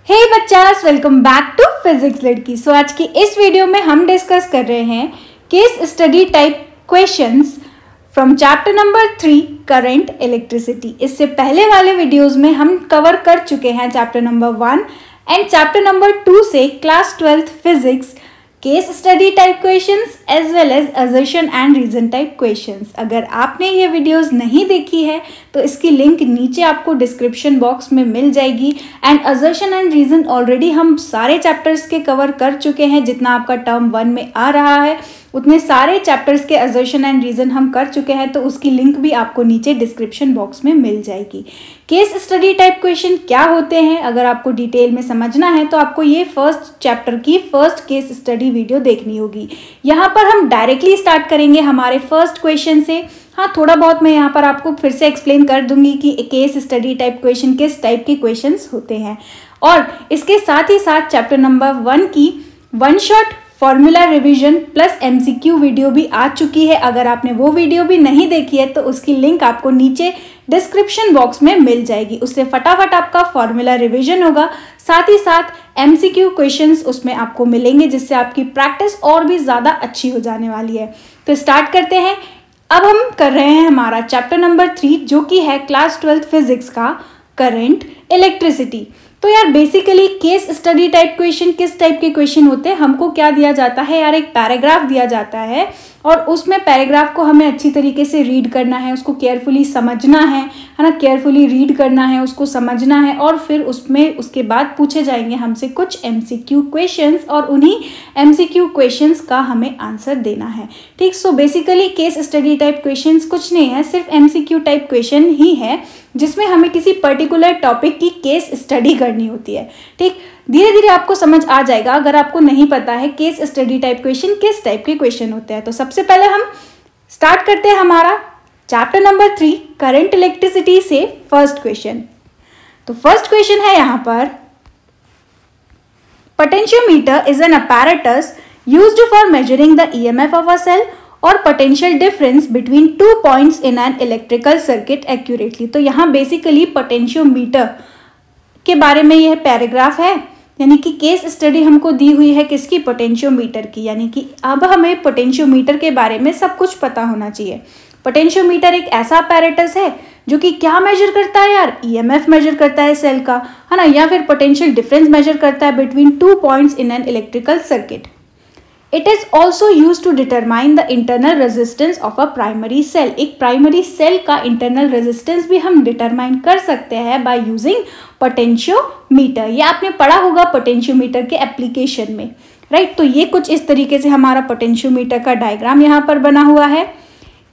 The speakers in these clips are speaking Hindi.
हे बच्चास, वेलकम बैक टू फिजिक्स लड़की। सो आज की इस वीडियो में हम डिस्कस कर रहे हैं case study type questions from chapter number 3 current electricity. इससे पहले वाले वीडियोस में हम कवर कर चुके हैं chapter number 1 and chapter number 2 से class 12th physics case study type questions as well as assertion and reason type questions. अगर आपने ये वीडियोस नहीं देखी है तो इसकी लिंक नीचे आपको डिस्क्रिप्शन बॉक्स में मिल जाएगी। And assertion and reason already हम सारे चैप्टर्स के कवर कर चुके हैं। जितना आपका टर्म 1 में आ रहा है उतने सारे चैप्टर्स के असर्शन एंड रीजन हम कर चुके हैं, तो उसकी लिंक भी आपको नीचे डिस्क्रिप्शन बॉक्स में मिल जाएगी। केस स्टडी टाइप क्वेश्चन क्या होते हैं, अगर आपको डिटेल में समझना है तो आपको ये फर्स्ट चैप्टर की फर्स्ट केस स्टडी वीडियो देखनी होगी। यहाँ पर हम डायरेक्टली स्टार्ट करेंगे हमारे फर्स्ट क्वेश्चन से। हाँ, थोड़ा बहुत मैं यहाँ पर आपको फिर से एक्सप्लेन कर दूंगी कि केस स्टडी टाइप क्वेश्चन किस टाइप के क्वेश्चंस होते हैं। और इसके साथ ही साथ चैप्टर नंबर 1 की one shot formula revision plus MCQ video भी आ चुकी है। अगर आपने वो वीडियो भी नहीं देखी है तो उसकी लिंक आपको नीचे डिस्क्रिप्शन बॉक्स में मिल जाएगी। उससे फटाफट आपका फॉर्मूला रिवीजन होगा, साथ ही साथ एमसीक्यू क्वेश्चंस उसमें आपको मिलेंगे, जिससे आपकी प्रैक्टिस और भी ज़्यादा अच्छी हो जाने वाली है। तो स्टार्ट करते हैं। अब हम कर रहे हैं हमारा चैप्टर नंबर 3 जो कि है क्लास 12th फिजिक्स का करंट इलेक्ट्रिसिटी। तो यार basically case study type question किस टाइप के क्वेश्चन होते हैं, हमको क्या दिया जाता है यार, एक पैराग्राफ दिया जाता है और उसमें पैराग्राफ को हमें अच्छी तरीके से रीड करना है, उसको केयरफुली समझना है ना, केयरफुली रीड करना है, उसको समझना है और फिर उसमें उसके बाद पूछे जाएंगे हमसे कुछ एमसीक्यू क्वेश्चंस और उन्हीं एमसीक्यू क्वेश्चंस का हमें आंसर देना है। ठीक, so basically case study type questions कुछ नहीं है, सिर्फ एमसीक्यू टाइप क्वेश्चन ही है जिसमें हमें किसी पर्टिकुलर टॉपिक की केस स्टडी करनी होती है। ठीक, धीरे धीरे आपको समझ आ जाएगा अगर आपको नहीं पता है केस स्टडी टाइप क्वेश्चन किस टाइप के क्वेश्चन होते हैं। तो सबसे पहले हम स्टार्ट करते हैं हमारा चैप्टर नंबर 3 करंट इलेक्ट्रिसिटी से फर्स्ट क्वेश्चन। तो फर्स्ट क्वेश्चन है यहाँ पर, potentiometer is N apparatus used for measuring the EMF of a cell और potential difference between 2 points in an electrical circuit accurately. तो यहाँ बेसिकली पोटेंशियोमीटर के बारे में यह पैराग्राफ है, यानी कि केस स्टडी हमको दी हुई है किसकी, पोटेंशियोमीटर की। यानी कि अब हमें पोटेंशियोमीटर के बारे में सब कुछ पता होना चाहिए। पोटेंशियोमीटर एक ऐसा अपैरेटस है जो कि क्या मेजर करता है यार, ईएमएफ मेजर करता है सेल का, है ना, या फिर पोटेंशियल डिफरेंस मेजर करता है between 2 points in an electrical circuit. It is also used to determine the internal resistance of a primary cell। एक प्राइमरी सेल का इंटरनल रेजिस्टेंस भी हम डिटरमाइन कर सकते हैं बाय यूजिंग पोटेंशियोमीटर। ये आपने पढ़ा होगा पोटेंशियोमीटर के एप्लीकेशन में, राइट। तो ये कुछ इस तरीके से हमारा पोटेंशियोमीटर का डायग्राम यहाँ पर बना हुआ है।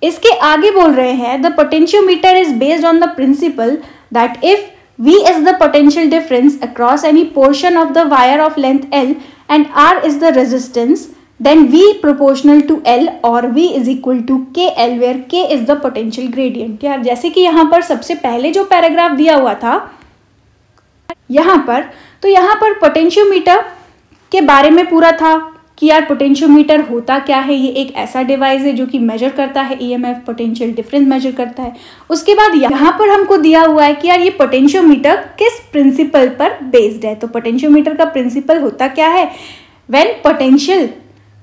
इसके आगे बोल रहे हैं the potentiometer is based on the principal that if V is the potential difference across any portion of the wire of length L and R is the resistance, then V proportional to L or V is equal to KL where K is the potential gradient। यार जैसे कि यहाँ पर सबसे पहले जो पैराग्राफ दिया हुआ था यहाँ पर, तो यहाँ पर पोटेंशियोमीटर के बारे में पूरा था कि यार पोटेंशियोमीटर होता क्या है। ये एक ऐसा डिवाइस है जो कि मेजर करता है ईएमएफ, पोटेंशियल डिफरेंस मेजर करता है। उसके बाद यहाँ पर हमको दिया हुआ है कि यार ये पोटेंशियोमीटर किस प्रिंसिपल पर बेस्ड है। तो पोटेंशियोमीटर का प्रिंसिपल होता क्या है, when potential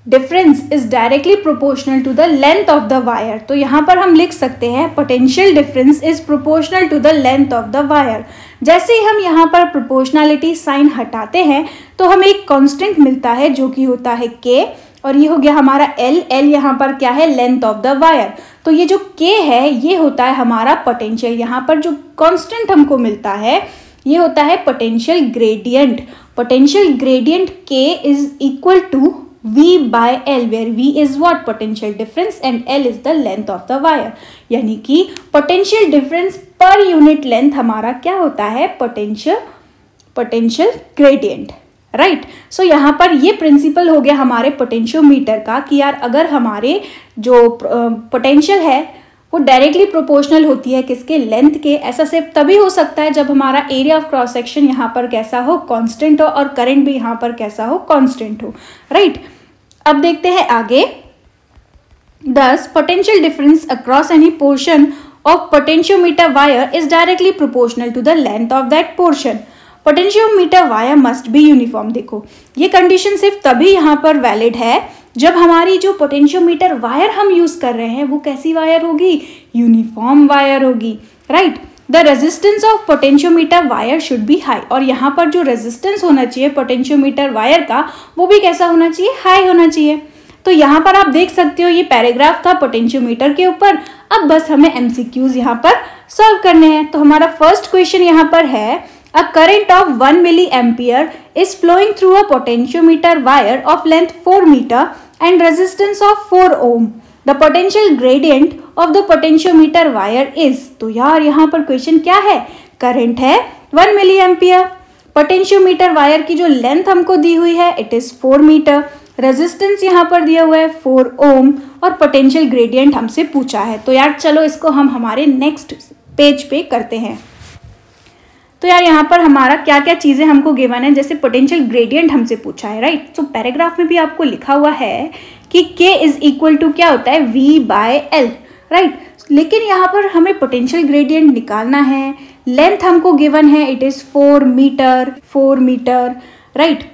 difference is directly proportional to the length of the wire. तो यहाँ पर हम लिख सकते हैं potential difference is proportional to the length of the wire. जैसे ही हम यहाँ पर प्रोपोर्शनलिटी साइन हटाते हैं तो हमें एक कांस्टेंट मिलता है जो कि होता है K, और ये हो गया हमारा L। L यहाँ पर क्या है, लेंथ ऑफ द वायर। तो ये जो K है ये होता है हमारा पोटेंशियल। यहाँ पर जो कांस्टेंट हमको मिलता है ये होता है potential gradient. Potential gradient K is equal to V by L where V is what, potential difference and L is the length of the wire। यानी कि potential difference per unit length हमारा क्या होता है, पोटेंशियल ग्रेडियंट, राइट। सो यहाँ पर ये प्रिंसिपल हो गया हमारे पोटेंशियोमीटर का कि यार अगर हमारे जो पोटेंशियल है वो डायरेक्टली प्रोपोर्शनल होती है किसके, लेंथ के। ऐसा सिर्फ तभी हो सकता है जब हमारा एरिया ऑफ क्रॉस सेक्शन यहाँ पर कैसा हो, कांस्टेंट हो, और करंट भी यहाँ पर कैसा हो, कांस्टेंट हो, राइट। अब देखते हैं आगे। Thus, potential difference across any portion of potentiometer wire is directly proportional to the length of that portion। Potentiometer wire must be uniform. देखो ये कंडीशन सिर्फ तभी यहाँ पर वैलिड है जब हमारी जो पोटेंशियोमीटर वायर हम यूज कर रहे हैं वो कैसी वायर होगी, यूनिफॉर्म वायर होगी, right. The resistance of potentiometer wire should be high, और यहाँ पर जो रेजिस्टेंस होना चाहिए पोटेंशियोमीटर वायर का वो भी कैसा होना चाहिए, हाई होना चाहिए। तो यहाँ पर आप देख सकते हो ये पैराग्राफ था पोटेंशियोमीटर के ऊपर। अब बस हमें एमसीक्यूज यहाँ पर सॉल्व करने हैं। तो हमारा फर्स्ट क्वेश्चन यहाँ पर है, a current of 1 milliampere is flowing through a potentiometer wire of length 4 meter and resistance of 4 ohm. The potential gradient of the potentiometer wire is, तो यार यहाँ पर क्वेश्चन क्या है, करंट है 1 milliampere, पोटेंशियोमीटर वायर की जो लेंथ हमको दी हुई है इट इज 4 मीटर, रेजिस्टेंस यहाँ पर दिया हुआ है 4 ओम और पोटेंशियल ग्रेडियंट हमसे पूछा है। तो यार चलो इसको हम हमारे नेक्स्ट पेज पे करते हैं। तो यार यहाँ पर हमारा क्या क्या चीज़ें हमको गिवन है, जैसे पोटेंशियल ग्रेडियंट हमसे पूछा है, राइट। तो पैराग्राफ में भी आपको लिखा हुआ है कि K इज इक्वल टू क्या होता है, V बाय L, राइट। लेकिन यहाँ पर हमें पोटेंशियल ग्रेडियंट निकालना है, लेंथ हमको गिवन है इट इज 4 मीटर, राइट।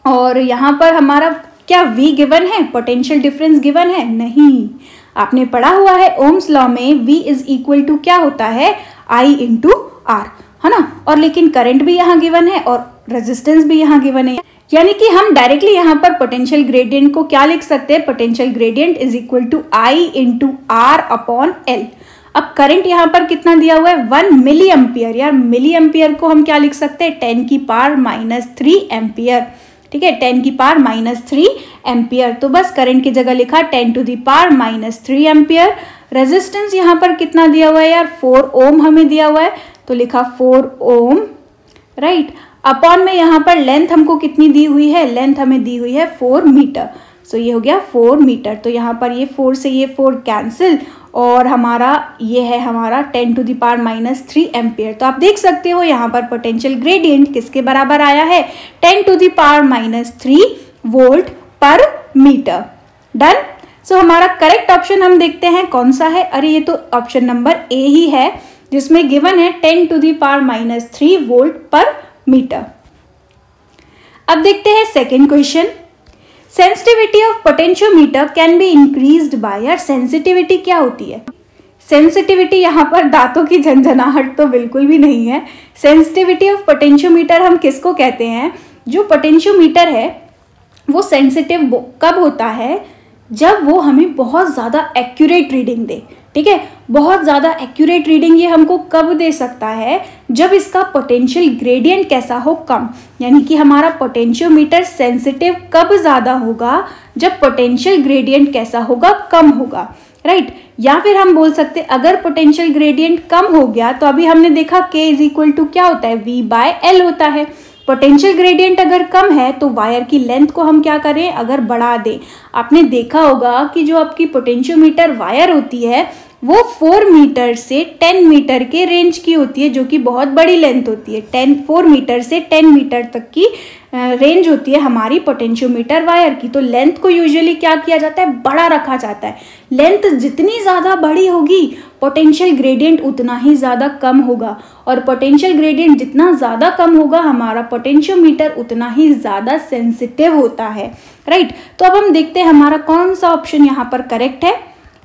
और यहाँ पर हमारा क्या V गिवन है, पोटेंशियल डिफरेंस गिवन है, नहीं। आपने पढ़ा हुआ है ओम्स लॉ में V इज इक्वल टू क्या होता है, I इंटू R, है ना। और लेकिन करंट भी यहाँ गिवन है और रेजिस्टेंस भी यहाँ गिवन है, यानी कि हम डायरेक्टली यहाँ पर पोटेंशियल ग्रेडियंट को क्या लिख सकते हैं, potential gradient is equal to I into R upon L। अब करंट यहाँ पर कितना दिया हुआ है, 1 मिली एम्पियर। यार मिली एम्पियर को हम क्या लिख सकते हैं, 10 की पावर -3 एम्पियर, ठीक है, 10 की पावर -3 एम्पियर। तो बस करंट की जगह लिखा 10 to the power -3 ampere. Resistance यहाँ पर कितना दिया हुआ है यार, 4 ओम हमें दिया हुआ है, तो लिखा 4 ओम, राइट। अपॉन में यहाँ पर लेंथ हमको कितनी दी हुई है, लेंथ हमें दी हुई है 4 मीटर, सो ये हो गया 4 मीटर। तो यहाँ पर ये 4 से ये 4 कैंसिल और हमारा ये है हमारा 10 टू द पावर -3 एम्पियर। तो आप देख सकते हो यहाँ पर पोटेंशियल ग्रेडियंट किसके बराबर आया है, 10 टू द पावर -3 वोल्ट पर मीटर। डन। सो हमारा करेक्ट ऑप्शन हम देखते हैं कौन सा है, अरे ये तो ऑप्शन नंबर ए ही है जिसमें गिवन है 10 टू द पावर -3 वोल्ट पर मीटर। अब देखते हैं second question, sensitivity of potentiometer can be increased by. यार सेंसिटिविटी क्या होती है, सेंसिटिविटी यहाँ पर दांतों की झंझनाहट तो बिल्कुल भी नहीं है। सेंसिटिविटी ऑफ पोटेंशियोमीटर हम किसको कहते हैं, जो पोटेंशियोमीटर है वो सेंसिटिव कब होता है, जब वो हमें बहुत ज़्यादा एक्यूरेट रीडिंग दे, ठीक है। बहुत ज़्यादा एक्यूरेट रीडिंग ये हमको कब दे सकता है, जब इसका पोटेंशियल ग्रेडियंट कैसा हो, कम। यानी कि हमारा पोटेंशियोमीटर सेंसिटिव कब ज़्यादा होगा, जब पोटेंशियल ग्रेडियंट कैसा होगा, कम होगा, राइट। या फिर हम बोल सकते अगर पोटेंशियल ग्रेडियंट कम हो गया तो अभी हमने देखा K इज इक्वल टू क्या होता है, V बाय L होता है। पोटेंशियल ग्रेडियंट अगर कम है तो वायर की लेंथ को हम क्या करें, अगर बढ़ा दें। आपने देखा होगा कि जो आपकी पोटेंशियोमीटर वायर होती है वो 4 मीटर से 10 मीटर के रेंज की होती है, जो कि बहुत बड़ी लेंथ होती है। 4 मीटर से 10 मीटर तक की रेंज होती है हमारी पोटेंशियोमीटर वायर की। तो लेंथ को यूजुअली क्या किया जाता है, बड़ा रखा जाता है। लेंथ जितनी ज़्यादा बड़ी होगी पोटेंशियल ग्रेडियंट उतना ही ज़्यादा कम होगा, और पोटेंशियल ग्रेडियंट जितना ज़्यादा कम होगा हमारा पोटेंशियोमीटर उतना ही ज़्यादा सेंसिटिव होता है, राइट। तो अब हम देखते हैं हमारा कौन सा ऑप्शन यहाँ पर करेक्ट है।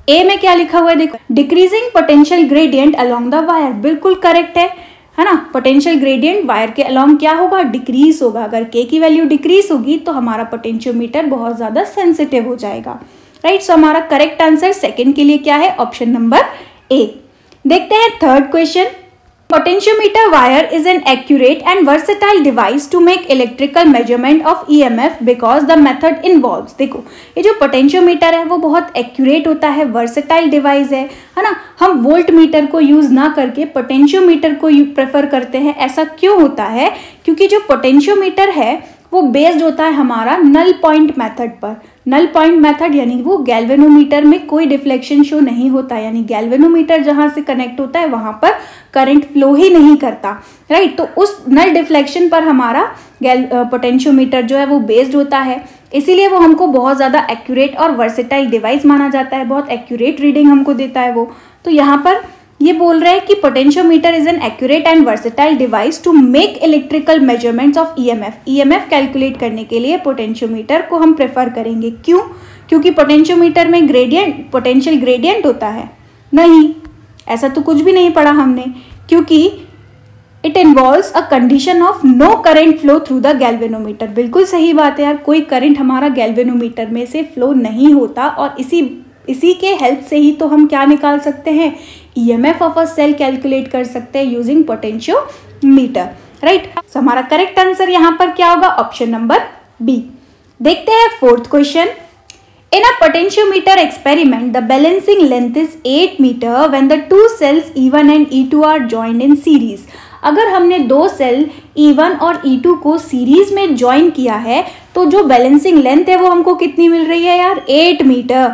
ए में क्या लिखा हुआ है, देखो, decreasing potential gradient along the wire, बिल्कुल करेक्ट है ना। पोटेंशियल ग्रेडियंट वायर के अलोंग क्या होगा, डिक्रीज होगा। अगर के की वैल्यू डिक्रीज होगी तो हमारा पोटेंशियोमीटर बहुत ज्यादा सेंसिटिव हो जाएगा, राइट। सो हमारा करेक्ट आंसर सेकंड के लिए क्या है, ऑप्शन नंबर ए। देखते हैं third question, Potentiometer wire is an accurate and versatile device to make electrical measurement of EMF because the method involves। देखो ये जो पोटेंशियोमीटर है वो बहुत एक्यूरेट होता है, वर्सेटाइल डिवाइस है ना। हम वोल्ट मीटर को यूज ना करके पोटेंशियोमीटर को प्रेफर करते हैं। ऐसा क्यों होता है, क्योंकि जो पोटेंशियोमीटर है वो बेस्ड होता है हमारा नल पॉइंट मेथड पर। नल पॉइंट मेथड यानी वो गैल्वेनोमीटर में कोई डिफ्लेक्शन शो नहीं होता, यानी गैल्वेनोमीटर जहां से कनेक्ट होता है वहां पर करंट फ्लो ही नहीं करता, राइट। तो उस नल डिफ्लेक्शन पर हमारा पोटेंशियोमीटर जो है वो बेस्ड होता है, इसीलिए वो हमको बहुत ज़्यादा एक्यूरेट और वर्सेटाइल डिवाइस माना जाता है। बहुत एक्यूरेट रीडिंग हमको देता है वो। तो यहाँ पर ये बोल रहे हैं कि potentiometer is an accurate and versatile device to make electrical measurements of EMF. EMF calculate करने के लिए पोटेंशियोमीटर को हम प्रेफर करेंगे। क्यों? क्योंकि पोटेंशियोमीटर में पोटेंशियल ग्रेडियंट होता है? नहीं, ऐसा तो कुछ भी नहीं पढ़ा हमने। क्योंकि it involves a condition of no current flow through the galvanometer. बिल्कुल सही बात है यार, कोई करंट हमारा गैल्वेनोमीटर में से फ्लो नहीं होता, और इसी के हेल्प से ही तो हम क्या निकाल सकते हैं, EMF of a cell calculate कर सकते हैं यूजिंग पोटेंशियोमीटर, राइट। सो हमारा करेक्ट आंसर यहाँ पर क्या होगा, ऑप्शन नंबर बी। देखते हैं fourth question. In a potentiometer experiment, the balancing length is 8 meter when the two cells E1 and E2 are joined in series. अगर हमने दो सेल E1 और E2 को सीरीज में ज्वाइन किया है तो जो बैलेंसिंग लेंथ है वो हमको कितनी मिल रही है यार, 8 metre.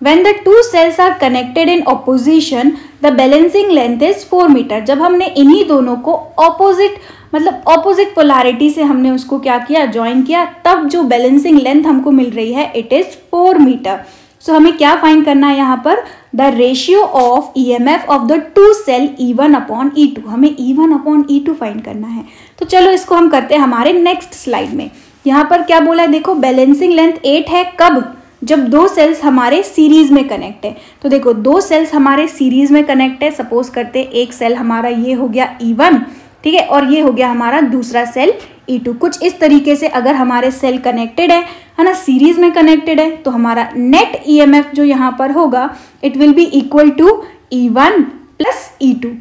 When the two cells are connected in opposition, the balancing length is 4 metre. जब हमने इन्हीं दोनों को ऑपोजिट पोलैरिटी से हमने उसको क्या किया, ज्वाइन किया, तब जो बैलेंसिंग लेंथ हमको मिल रही है इट इज 4 मीटर। सो हमें क्या फाइंड करना है यहाँ पर, the ratio of EMF of the two cell E1 upon E2। हमें E1 अपॉन E2 फाइंड करना है। तो चलो इसको हम करते हैं हमारे नेक्स्ट स्लाइड में। यहाँ पर क्या बोला है, देखो बैलेंसिंग लेंथ 8 है, कब, जब दो सेल्स हमारे सीरीज में कनेक्ट है। तो देखो दो सेल्स हमारे सीरीज में कनेक्ट है, सपोज करते एक सेल हमारा ये हो गया E1, ठीक है, और ये हो गया हमारा दूसरा सेल E2। कुछ इस तरीके से अगर हमारे सेल कनेक्टेड है ना, सीरीज में कनेक्टेड है, तो हमारा नेट ईएमएफ जो यहाँ पर होगा it will be equal to E1 plus E2।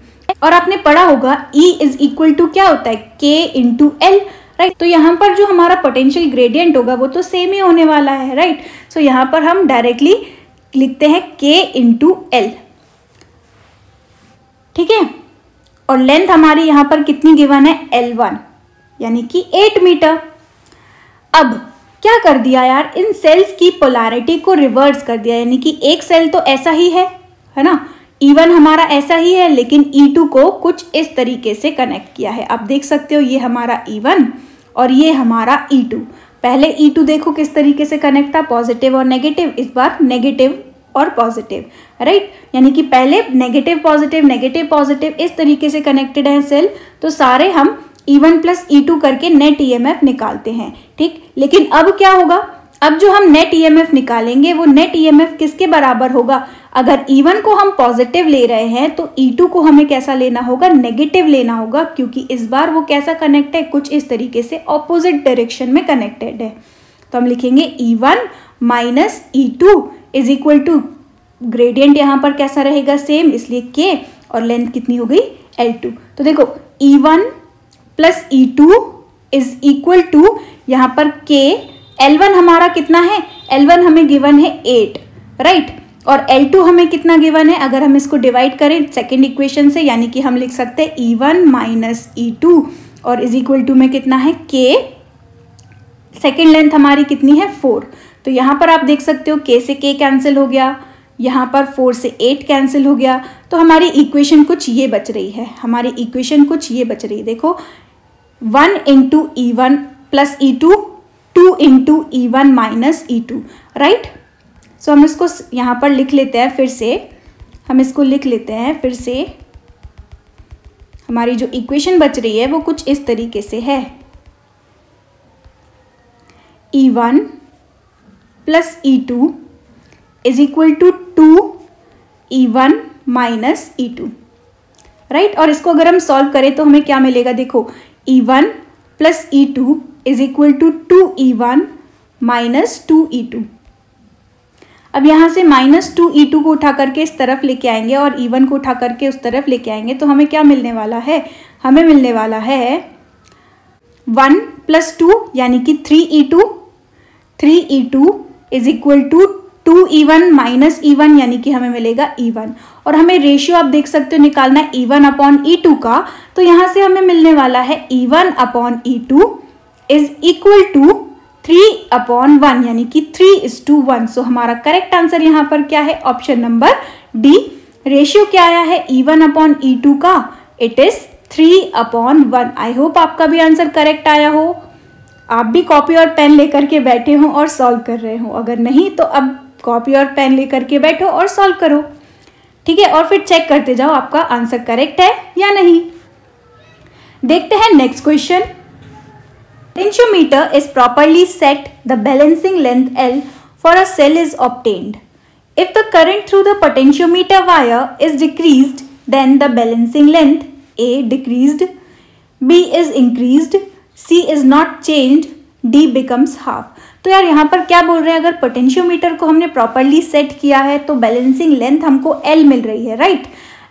और आपने पढ़ा होगा E इज इक्वल टू क्या होता है, K इंटू L, राइट। तो यहाँ पर जो हमारा पोटेंशियल ग्रेडियंट होगा वो तो सेम ही होने वाला है, राइट। सो यहाँ पर हम डायरेक्टली लिखते हैं K इंटू L, ठीक है। और लेंथ हमारी यहाँ पर कितनी गिवन है, L1, यानी कि 8 मीटर। अब क्या कर दिया यार, इन सेल्स की पोलैरिटी को रिवर्स कर दिया, यानी कि एक सेल तो ऐसा ही है ना, E1 हमारा ऐसा ही है, लेकिन E2 को कुछ इस तरीके से कनेक्ट किया है। आप देख सकते हो ये हमारा E1 और ये हमारा E2। पहले E2 देखो किस तरीके से कनेक्ट था, पॉजिटिव और नेगेटिव, इस बार नेगेटिव और पॉजिटिव, राइट। यानी कि पहले नेगेटिव पॉजिटिव इस तरीके से कनेक्टेड है सेल। तो सारे हम E1 प्लस E2 करके नेट ईएमएफ निकालते हैं, ठीक। लेकिन अब क्या होगा, अब जो हम नेट ईएमएफ निकालेंगे वो नेट ईएमएफ किसके बराबर होगा, अगर E1 को हम पॉजिटिव ले रहे हैं तो E2 को हमें कैसा लेना होगा, नेगेटिव लेना होगा, क्योंकि इस बार वो कैसा कनेक्ट है, कुछ इस तरीके से ऑपोजिट डायरेक्शन में कनेक्टेड है। तो हम लिखेंगे E1 minus E2 is equal to, gradient यहाँ पर कैसा रहेगा, सेम, इसलिए K, और लेंथ कितनी हो गई, L2। तो देखो E1 plus E2 is equal to यहाँ पर K, L1 हमारा कितना है, L1 हमें गिवन है 8, राइट। और L2 हमें कितना गिवन है, अगर हम इसको डिवाइड करें सेकेंड इक्वेशन से, यानी कि हम लिख सकते हैं E1 माइनस E2 और इज इक्वल टू में कितना है K, सेकेंड लेंथ हमारी कितनी है 4। तो यहाँ पर आप देख सकते हो K से K कैंसिल हो गया, यहाँ पर 4 से 8 कैंसिल हो गया। तो हमारी इक्वेशन कुछ ये बच रही है, हमारी इक्वेशन कुछ ये बच रही है, देखो 1 into E1 plus E2, 2 into E1 minus E2, right. So हम इसको यहाँ पर लिख लेते हैं, फिर से हम इसको लिख लेते हैं फिर से। हमारी जो इक्वेशन बच रही है वो कुछ इस तरीके से है, E1 plus E2 is equal to 2 E1 minus E2, right. और इसको अगर हम सॉल्व करें तो हमें क्या मिलेगा, देखो E1 plus E2 is equal to 2 E1 minus 2 E2। अब यहाँ से माइनस 2 E2 को उठा करके इस तरफ लेके आएंगे और E1 को उठा करके उस तरफ लेके आएंगे, तो हमें क्या मिलने वाला है, हमें मिलने वाला है 1 प्लस 2 यानी कि 3 E2 is equal to 2 E1 minus E1, यानी कि हमें मिलेगा E1। और हमें रेशियो आप देख सकते हो निकालना है E1 अपॉन E2 का, तो यहाँ से हमें मिलने वाला है E1 upon E2 is equal to 3 upon 1, यानी कि 3:1। सो हमारा करेक्ट आंसर यहाँ पर क्या है, ऑप्शन नंबर डी। रेशियो क्या आया है E1 अपॉन E2 का, it is 3 upon 1। I hope आपका भी आंसर करेक्ट आया हो, आप भी कॉपी और पेन लेकर के बैठे हो और सॉल्व कर रहे हो। अगर नहीं तो अब कॉपी और पेन लेकर के बैठो और सॉल्व करो। ठीक है, और फिर चेक करते जाओ आपका आंसर करेक्ट है या नहीं। देखते हैं next question. Potentiometer is properly set, the balancing length L for a cell is obtained. If the current through the potentiometer wire is decreased, then the balancing length A decreased, B is increased, C is not changed, D becomes half. तो यार यहाँ पर क्या बोल रहे हैं, अगर पोटेंशियोमीटर को हमने प्रॉपरली सेट किया है तो बैलेंसिंग लेंथ हमको L मिल रही है, right.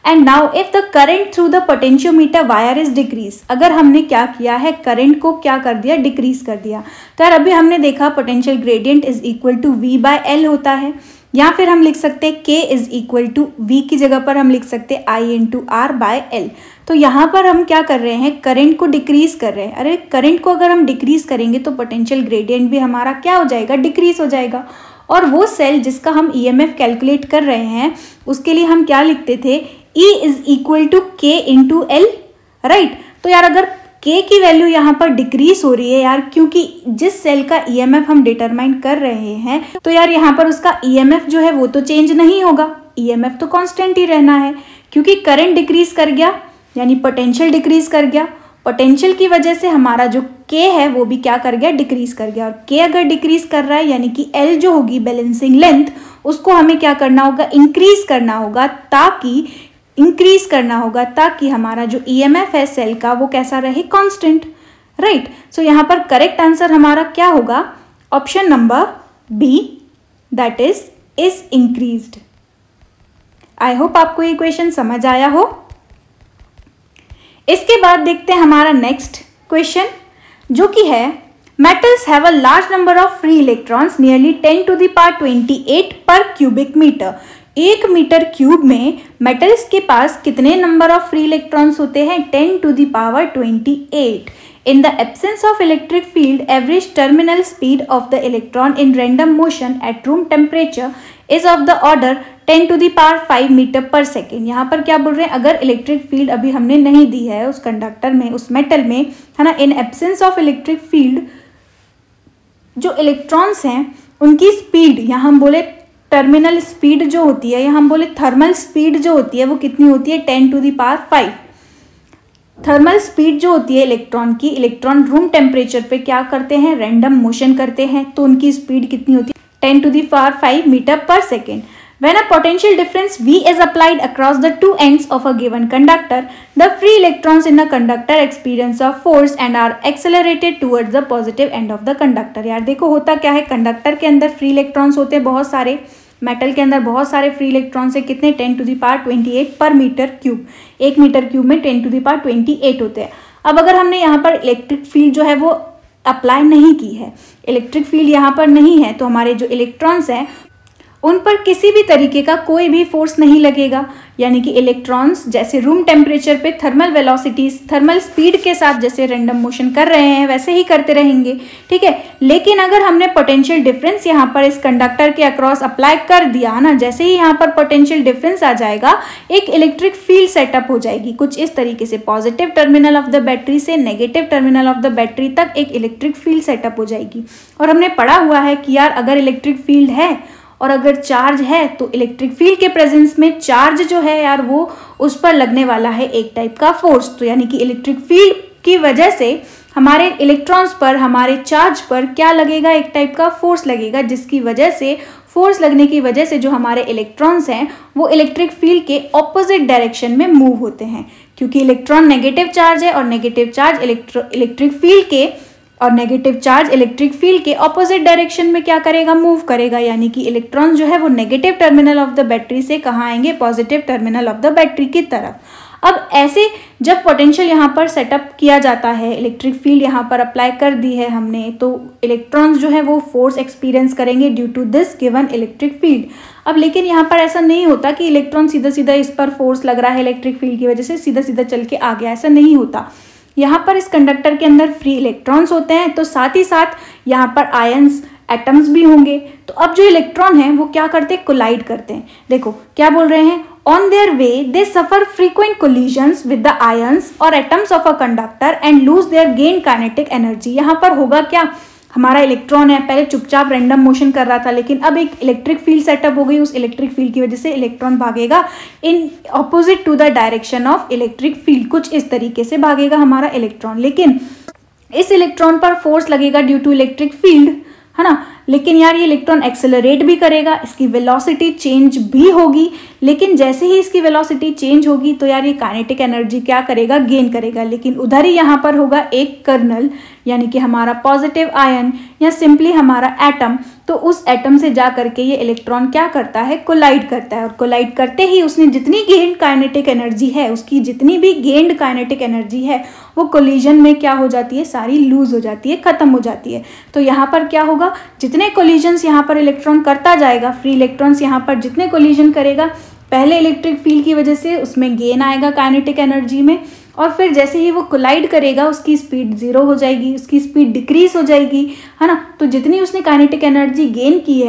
And now if the current through the potentiometer wire is decrease, अगर हमने क्या किया है, करंट को क्या कर दिया, डिक्रीज कर दिया। तो यार अभी हमने देखा potential gradient is equal to V by L होता है, या फिर हम लिख सकते हैं K is equal to V की जगह पर हम लिख सकते हैं I into R by L। तो यहाँ पर हम क्या कर रहे हैं, करंट को डिक्रीज कर रहे हैं। अरे करंट को अगर हम डिक्रीज करेंगे तो पोटेंशियल ग्रेडियंट भी हमारा क्या हो जाएगा, डिक्रीज हो जाएगा। और वो सेल जिसका हम EMF कैलकुलेट कर रहे हैं उसके लिए हम क्या लिखते थे, E is equal to K into L, right. तो यार अगर K की वैल्यू यहाँ पर डिक्रीज हो रही है यार, क्योंकि जिस सेल का EMF हम डिटरमाइन कर रहे हैं तो यार यहाँ पर उसका EMF जो है वो तो चेंज नहीं होगा, EMF तो कांस्टेंट ही रहना है, क्योंकि करंट डिक्रीज कर गया यानी पोटेंशियल डिक्रीज कर गया। पोटेंशियल की वजह से हमारा जो K है वो भी क्या कर गया, डिक्रीज कर गया। और K अगर डिक्रीज कर रहा है यानी कि L जो होगी बैलेंसिंग लेंथ, उसको हमें क्या करना होगा, इंक्रीज करना होगा ताकि हमारा जो EMF है सेल का वो कैसा रहे, कांस्टेंट, राइट। सो यहाँ पर करेक्ट आंसर हमारा क्या होगा, option number B, that is increased. I hope आपको ये क्वेश्चन समझ आया हो। इसके बाद देखते हैं हमारा नेक्स्ट क्वेश्चन, जो कि है metals have a large number of free electrons nearly 10 to the power 28 पर क्यूबिक मीटर। 1 मीटर क्यूब में मेटल्स के पास कितने नंबर ऑफ फ्री इलेक्ट्रॉन्स होते हैं, 10 to the power 28। In the absence of electric field, average terminal speed of the electron in random motion at room temperature is of the order 10 to the power 5 metre पर सेकेंड। यहाँ पर क्या बोल रहे हैं, अगर इलेक्ट्रिक फील्ड अभी हमने नहीं दी है उस कंडक्टर में, उस मेटल में, है ना, in absence of electric field जो इलेक्ट्रॉन्स हैं उनकी स्पीड, यहाँ हम बोले टर्मिनल स्पीड जो होती है, या हम बोले थर्मल स्पीड जो होती है वो कितनी होती है, 10 to the power 5। Thermal speed जो होती है इलेक्ट्रॉन की, इलेक्ट्रॉन रूम टेम्परेचर पे क्या करते हैं, रैंडम मोशन करते हैं, तो उनकी स्पीड कितनी होती है, 10 to the power 5 मीटर पर second. When a potential difference V is applied across the two ends of a given conductor, the free electrons in a conductor experience a force and are accelerated towards the positive end of the conductor। यार देखो होता क्या है, कंडक्टर के अंदर फ्री इलेक्ट्रॉन्स होते हैं बहुत सारे, मेटल के अंदर बहुत सारे फ्री इलेक्ट्रॉन्स है, कितने, 10 to the power 28 पर मीटर क्यूब। 1 मीटर क्यूब में 10 to the power 28 होते हैं। अब अगर हमने यहाँ पर इलेक्ट्रिक फील्ड जो है वो अप्लाई नहीं की है, इलेक्ट्रिक फील्ड यहाँ पर नहीं है, तो हमारे जो इलेक्ट्रॉन्स हैं उन पर किसी भी तरीके का कोई भी फोर्स नहीं लगेगा, यानी कि इलेक्ट्रॉन्स जैसे रूम टेम्परेचर पे थर्मल वेलोसिटीज, थर्मल स्पीड के साथ जैसे रैंडम मोशन कर रहे हैं वैसे ही करते रहेंगे, ठीक है। लेकिन अगर हमने पोटेंशियल डिफरेंस यहाँ पर इस कंडक्टर के अक्रॉस अप्लाई कर दिया ना, जैसे ही यहाँ पर पोटेंशियल डिफरेंस आ जाएगा, एक इलेक्ट्रिक फील्ड सेटअप हो जाएगी कुछ इस तरीके से, positive terminal of the battery से negative terminal of the battery तक एक इलेक्ट्रिक फील्ड सेटअप हो जाएगी। और हमने पढ़ा हुआ है कि यार अगर इलेक्ट्रिक फील्ड है और अगर चार्ज है तो इलेक्ट्रिक फील्ड के प्रेजेंस में चार्ज जो है यार वो उस पर लगने वाला है एक टाइप का फोर्स। तो यानी कि इलेक्ट्रिक फील्ड की वजह से हमारे इलेक्ट्रॉन्स पर, हमारे चार्ज पर क्या लगेगा, एक टाइप का फोर्स लगेगा, जिसकी वजह से, फोर्स लगने की वजह से जो हमारे इलेक्ट्रॉन्स हैं वो इलेक्ट्रिक फील्ड के ऑपोजिट डायरेक्शन में मूव होते हैं, क्योंकि इलेक्ट्रॉन नेगेटिव चार्ज है और नेगेटिव चार्ज इलेक्ट्रिक फील्ड के, और नेगेटिव चार्ज इलेक्ट्रिक फील्ड के ऑपोजिट डायरेक्शन में क्या करेगा, मूव करेगा। यानी कि इलेक्ट्रॉन जो है वो negative terminal of the battery से कहाँ आएंगे, positive terminal of the battery की तरफ। अब ऐसे जब पोटेंशियल यहाँ पर सेटअप किया जाता है, इलेक्ट्रिक फील्ड यहाँ पर अप्लाई कर दी है हमने, तो इलेक्ट्रॉन्स जो है वो फोर्स एक्सपीरियंस करेंगे due to this given electric field. अब लेकिन यहाँ पर ऐसा नहीं होता कि इलेक्ट्रॉन सीधा सीधा इस पर फोर्स लग रहा है इलेक्ट्रिक फील्ड की वजह से सीधा सीधा चल के आ गया, ऐसा नहीं होता। यहाँ पर इस कंडक्टर के अंदर फ्री इलेक्ट्रॉन्स होते हैं, तो साथ ही साथ यहाँ पर आयंस, एटम्स भी होंगे। तो अब जो इलेक्ट्रॉन हैं वो क्या करते हैं, कोलाइड करते हैं। देखो क्या बोल रहे हैं, on their way they suffer frequent collisions with the ions और atoms of a conductor and lose their gain kinetic energy. यहाँ पर होगा क्या, हमारा इलेक्ट्रॉन है, पहले चुपचाप रैंडम मोशन कर रहा था, लेकिन अब एक इलेक्ट्रिक फील्ड सेटअप हो गई, उस इलेक्ट्रिक फील्ड की वजह से इलेक्ट्रॉन भागेगा in opposite to the direction of electric field, कुछ इस तरीके से भागेगा हमारा इलेक्ट्रॉन। लेकिन इस इलेक्ट्रॉन पर फोर्स लगेगा ड्यू टू इलेक्ट्रिक फील्ड, है ना, लेकिन यार ये इलेक्ट्रॉन एक्सेलरेट भी करेगा, इसकी वेलोसिटी चेंज भी होगी, लेकिन जैसे ही इसकी वेलोसिटी चेंज होगी तो यार ये काइनेटिक एनर्जी क्या करेगा, गेन करेगा। लेकिन उधर ही यहाँ पर होगा एक कर्नल, यानी कि हमारा पॉजिटिव आयन या सिंपली हमारा एटम, तो उस एटम से जा करके ये इलेक्ट्रॉन क्या करता है, कोलाइड करता है, और कोलाइड करते ही उसने जितनी गेन्ड काइनेटिक एनर्जी है, उसकी जितनी भी गेन्ड काइनेटिक एनर्जी है वो कोलिजन में क्या हो जाती है, सारी लूज हो जाती है, खत्म हो जाती है। तो यहाँ पर क्या होगा, जितने कोलिजन्स यहाँ पर इलेक्ट्रॉन करता जाएगा, फ्री इलेक्ट्रॉन्स यहाँ पर जितने कोलिजन करेगा, पहले इलेक्ट्रिक फील्ड की वजह से उसमें गेन आएगा काइनेटिक एनर्जी में, और फिर जैसे ही वो कोलाइड करेगा उसकी स्पीड 0 हो जाएगी, उसकी स्पीड डिक्रीज हो जाएगी, है ना। तो जितनी उसने काइनेटिक एनर्जी गेन की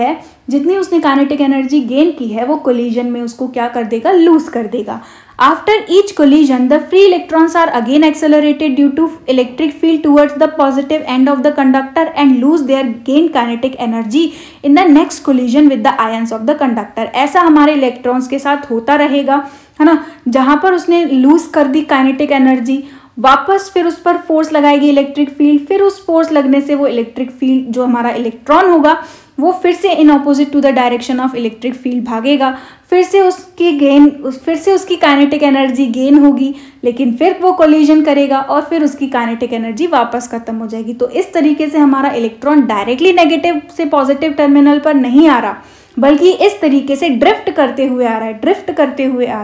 है, वो कोलिजन में उसको क्या कर देगा, लूज कर देगा। After each collision the free electrons are again accelerated due to electric field towards the positive end of the conductor and lose their gain kinetic energy in the next collision with the ions of the conductor. ऐसा हमारे इलेक्ट्रॉन्स के साथ होता रहेगा, है ना। जहां पर उसने लूज कर दी काइनेटिक एनर्जी, वापस फिर उस पर फोर्स लगाएगी इलेक्ट्रिक फील्ड, फिर उस फोर्स लगने से वो इलेक्ट्रिक फील्ड जो हमारा इलेक्ट्रॉन होगा वो फिर से in opposite to the direction of electric field भागेगा, फिर से उसकी काइनेटिक एनर्जी गेन होगी, लेकिन फिर वो कोलिजन करेगा और फिर उसकी काइनेटिक एनर्जी वापस खत्म हो जाएगी। तो इस तरीके से हमारा इलेक्ट्रॉन डायरेक्टली नेगेटिव से पॉजिटिव टर्मिनल पर नहीं आ रहा, बल्कि इस तरीके से ड्रिफ्ट करते हुए आ रहा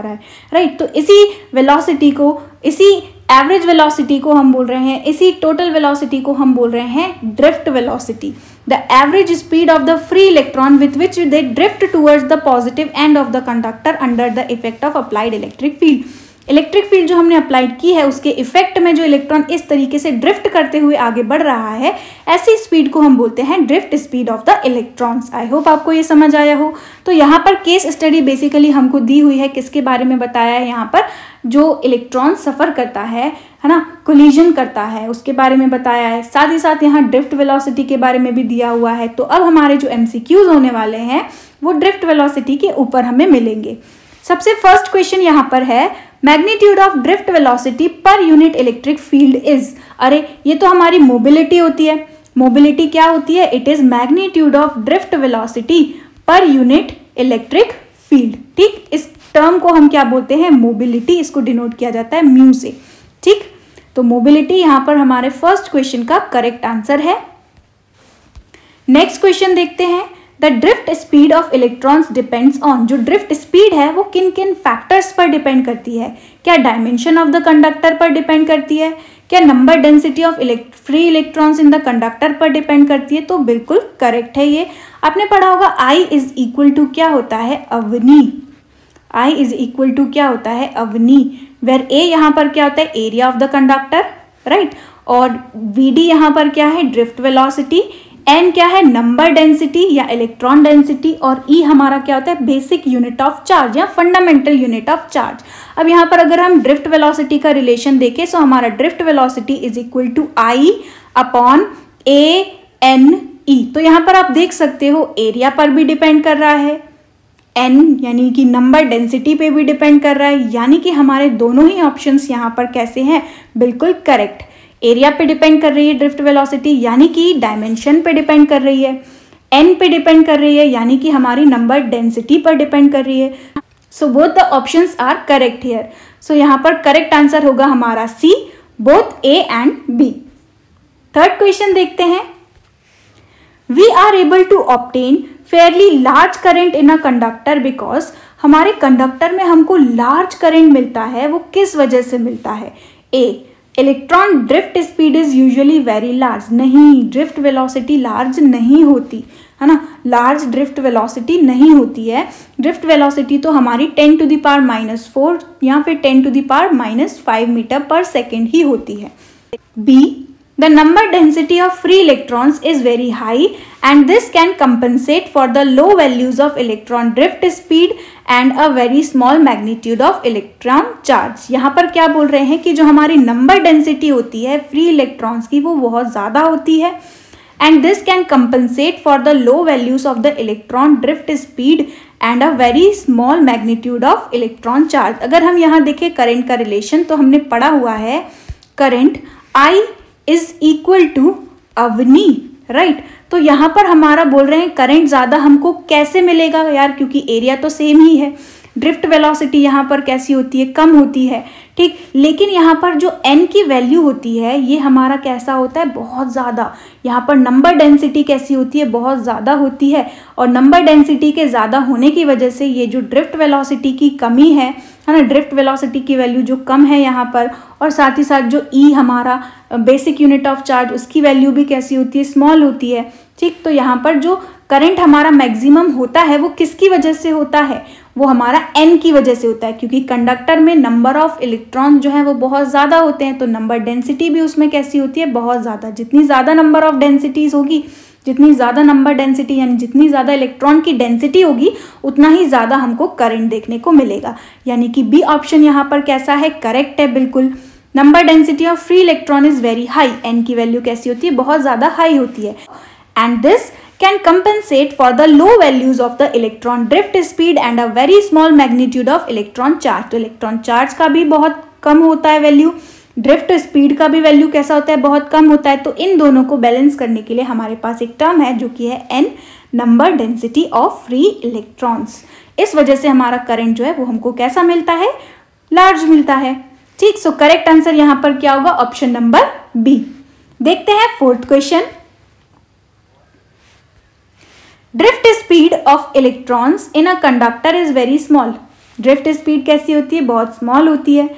है, राइट। तो इसी वेलोसिटी को, इसी एवरेज वेलोसिटी को हम बोल रहे हैं, इसी टोटल वेलोसिटी को हम बोल रहे हैं drift velocity. The average speed of the free electron with which they drift towards the positive end of the conductor under the effect of applied electric field. Electric field जो हमने अप्लाइड की है उसके इफेक्ट में जो इलेक्ट्रॉन इस तरीके से ड्रिफ्ट करते हुए आगे बढ़ रहा है, ऐसी स्पीड को हम बोलते हैं drift speed of the electrons. I hope आपको ये समझ आया हो। तो यहाँ पर केस स्टडी बेसिकली हमको दी हुई है, किसके बारे में बताया है, यहाँ पर जो इलेक्ट्रॉन सफ़र करता है ना, कोलिजन करता है, उसके बारे में बताया है। साथ ही साथ यहाँ ड्रिफ्ट वेलोसिटी के बारे में भी दिया हुआ है। तो अब हमारे जो MCQs होने वाले हैं वो ड्रिफ्ट वेलोसिटी के ऊपर हमें मिलेंगे। सबसे फर्स्ट क्वेश्चन यहाँ पर है, magnitude of drift velocity per unit electric field is. अरे ये तो हमारी मोबिलिटी होती है। मोबिलिटी क्या होती है? It is magnitude of drift velocity per unit electric field. ठीक, इस टर्म को हम क्या बोलते हैं? मोबिलिटी। इसको डिनोट किया जाता है म्यू से। ठीक, तो मोबिलिटी यहाँ पर हमारे फर्स्ट क्वेश्चन का करेक्ट आंसर है। नेक्स्ट क्वेश्चन देखते हैं। The drift speed of electrons depends on. जो ड्रिफ्ट स्पीड है वो किन किन फैक्टर्स पर डिपेंड करती है? क्या डायमेंशन ऑफ द कंडक्टर पर डिपेंड करती है? क्या number density of free electrons in the conductor पर डिपेंड करती है? तो बिल्कुल करेक्ट है ये। आपने पढ़ा होगा I इज इक्वल टू क्या होता है? Avani. I is equal to क्या होता है? अवनी। वेर A यहाँ पर क्या होता है? Area of the conductor, right. और VD यहाँ पर क्या है? Drift velocity. N क्या है? नंबर डेंसिटी या इलेक्ट्रॉन डेंसिटी। और E हमारा क्या होता है? बेसिक यूनिट ऑफ चार्ज या फंडामेंटल यूनिट ऑफ चार्ज। अब यहाँ पर अगर हम ड्रिफ्ट वेलोसिटी का रिलेशन देखें तो हमारा drift velocity is equal to I upon ANE। तो यहाँ पर आप देख सकते हो एरिया पर भी डिपेंड कर रहा है, N यानी कि नंबर डेंसिटी पे भी डिपेंड कर रहा है, यानी कि हमारे दोनों ही ऑप्शंस यहाँ पर कैसे हैं? बिल्कुल करेक्ट। एरिया पे डिपेंड कर रही है ड्रिफ्ट वेलोसिटी, यानी कि डायमेंशन पे डिपेंड कर रही है। N पे डिपेंड कर रही है, यानी कि हमारी नंबर डेंसिटी पर डिपेंड कर रही है। So both the options are correct here. So यहाँ पर करेक्ट आंसर होगा हमारा C, both A and B। Third question देखते हैं। We are able to obtain fairly large current in a conductor because. हमारे कंडक्टर में हमको लार्ज करंट मिलता है, वो किस वजह से मिलता है? A, electron drift speed is usually very large. नहीं, ड्रिफ्ट वेलोसिटी लार्ज नहीं होती है ना, लार्ज ड्रिफ्ट वेलोसिटी नहीं होती है। ड्रिफ्ट वेलोसिटी तो हमारी 10 टू द पावर -4 या फिर 10 टू द पावर -5 मीटर पर सेकेंड ही होती है। B, the number density of free electrons is very high and this can compensate for the low values of electron drift speed and a very small magnitude of electron charge। यहाँ पर क्या बोल रहे हैं कि जो हमारी नंबर डेंसिटी होती है फ्री इलेक्ट्रॉन्स की वो बहुत ज़्यादा होती है, and this can compensate for the low values of the electron drift speed and a very small magnitude of electron charge। अगर हम यहाँ देखें करंट का रिलेशन तो हमने पढ़ा हुआ है current I is equal to अवनी, राइट। तो यहाँ पर हमारा बोल रहे हैं करंट ज़्यादा हमको कैसे मिलेगा यार, क्योंकि एरिया तो सेम ही है। ड्रिफ्ट वेलोसिटी यहाँ पर कैसी होती है, कम होती है, ठीक। लेकिन यहाँ पर जो n की वैल्यू होती है ये हमारा कैसा होता है, बहुत ज़्यादा। यहाँ पर नंबर डेंसिटी कैसी होती है, बहुत ज़्यादा होती है। और नंबर डेंसिटी के ज़्यादा होने की वजह से ये जो ड्रिफ्ट वेलोसिटी की कमी है ना, ड्रिफ्ट वेलोसिटी की वैल्यू जो कम है यहाँ पर, और साथ ही साथ जो E हमारा बेसिक यूनिट ऑफ चार्ज उसकी वैल्यू भी कैसी होती है, स्मॉल होती है, ठीक। तो यहाँ पर जो करंट हमारा मैक्सिमम होता है वो किसकी वजह से होता है, वो हमारा n की वजह से होता है, क्योंकि कंडक्टर में नंबर ऑफ इलेक्ट्रॉन जो है वो बहुत ज़्यादा होते हैं, तो नंबर डेंसिटी भी उसमें कैसी होती है, बहुत ज़्यादा। जितनी ज़्यादा नंबर ऑफ डेंसिटीज होगी, जितनी ज़्यादा नंबर डेंसिटी यानी जितनी ज़्यादा इलेक्ट्रॉन की डेंसिटी होगी उतना ही ज़्यादा हमको करंट देखने को मिलेगा। यानी कि बी ऑप्शन यहाँ पर कैसा है, करेक्ट है बिल्कुल। Number density of free electron is very high, n की वैल्यू कैसी होती है, बहुत ज़्यादा हाई होती है। And this can compensate for the low values of the electron drift speed and a very small magnitude of electron charge। तो इलेक्ट्रॉन चार्ज का भी बहुत कम होता है वैल्यू, ड्रिफ्ट स्पीड का भी वैल्यू कैसा होता है, बहुत कम होता है। तो इन दोनों को बैलेंस करने के लिए हमारे पास एक टर्म है जो कि है n, number density of free electrons. इस वजह से हमारा करंट जो है वो हमको कैसा मिलता है, लार्ज मिलता है, ठीक। सो करेक्ट आंसर यहाँ पर क्या होगा, ऑप्शन नंबर बी। देखते हैं fourth question. Drift speed of electrons in a conductor is very small. Drift speed कैसी होती है, बहुत स्मॉल होती है।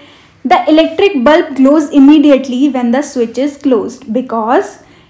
The electric bulb glows immediately when the switch is closed, because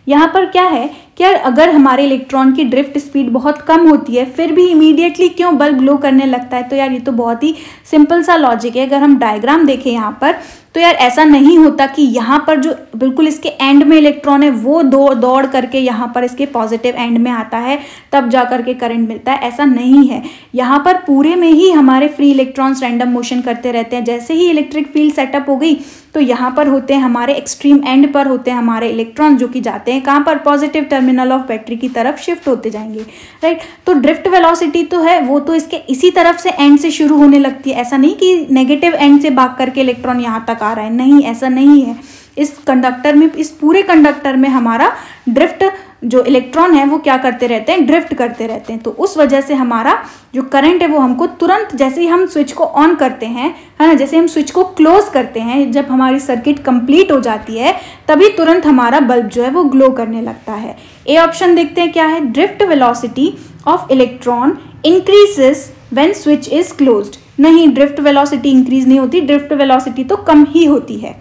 यहाँ पर क्या है कि अगर हमारे इलेक्ट्रॉन की ड्रिफ्ट स्पीड बहुत कम होती है फिर भी इमीडिएटली क्यों बल्ब ग्लो करने लगता है। तो यार ये तो बहुत ही सिंपल सा लॉजिक है। अगर हम डायग्राम देखें यहाँ पर तो यार ऐसा नहीं होता कि यहाँ पर जो बिल्कुल इसके एंड में इलेक्ट्रॉन है वो दौड़ करके यहाँ पर इसके पॉजिटिव एंड में आता है तब जा करके करंट मिलता है, ऐसा नहीं है। यहाँ पर पूरे में ही हमारे फ्री इलेक्ट्रॉन्स रैंडम मोशन करते रहते हैं। जैसे ही इलेक्ट्रिक फील्ड सेटअप हो गई तो यहाँ पर होते हैं हमारे एक्सट्रीम एंड पर होते हैं हमारे इलेक्ट्रॉन जो कि जाते हैं कहाँ पर, पॉजिटिव टर्मिनल ऑफ बैटरी की तरफ शिफ्ट होते जाएंगे, राइट। तो ड्रिफ्ट वेलोसिटी तो है वो तो इसके इसी तरफ से एंड से शुरू होने लगती है। ऐसा नहीं कि नेगेटिव एंड से भाग करके इलेक्ट्रॉन यहाँ तक आ रहा है, नहीं, ऐसा नहीं है। इस कंडक्टर में, इस पूरे कंडक्टर में हमारा ड्रिफ्ट जो इलेक्ट्रॉन है वो क्या करते रहते हैं, ड्रिफ्ट करते रहते हैं। तो उस वजह से हमारा जो करंट है वो हमको तुरंत जैसे ही हम स्विच को ऑन करते हैं, है ना, जैसे हम स्विच को क्लोज करते हैं, जब हमारी सर्किट कंप्लीट हो जाती है तभी तुरंत हमारा बल्ब जो है वो ग्लो करने लगता है। ए ऑप्शन देखते हैं क्या है, drift velocity of electron increases when switch is closed. नहीं, ड्रिफ्ट वेलोसिटी इंक्रीज नहीं होती, ड्रिफ्ट वेलोसिटी तो कम ही होती है।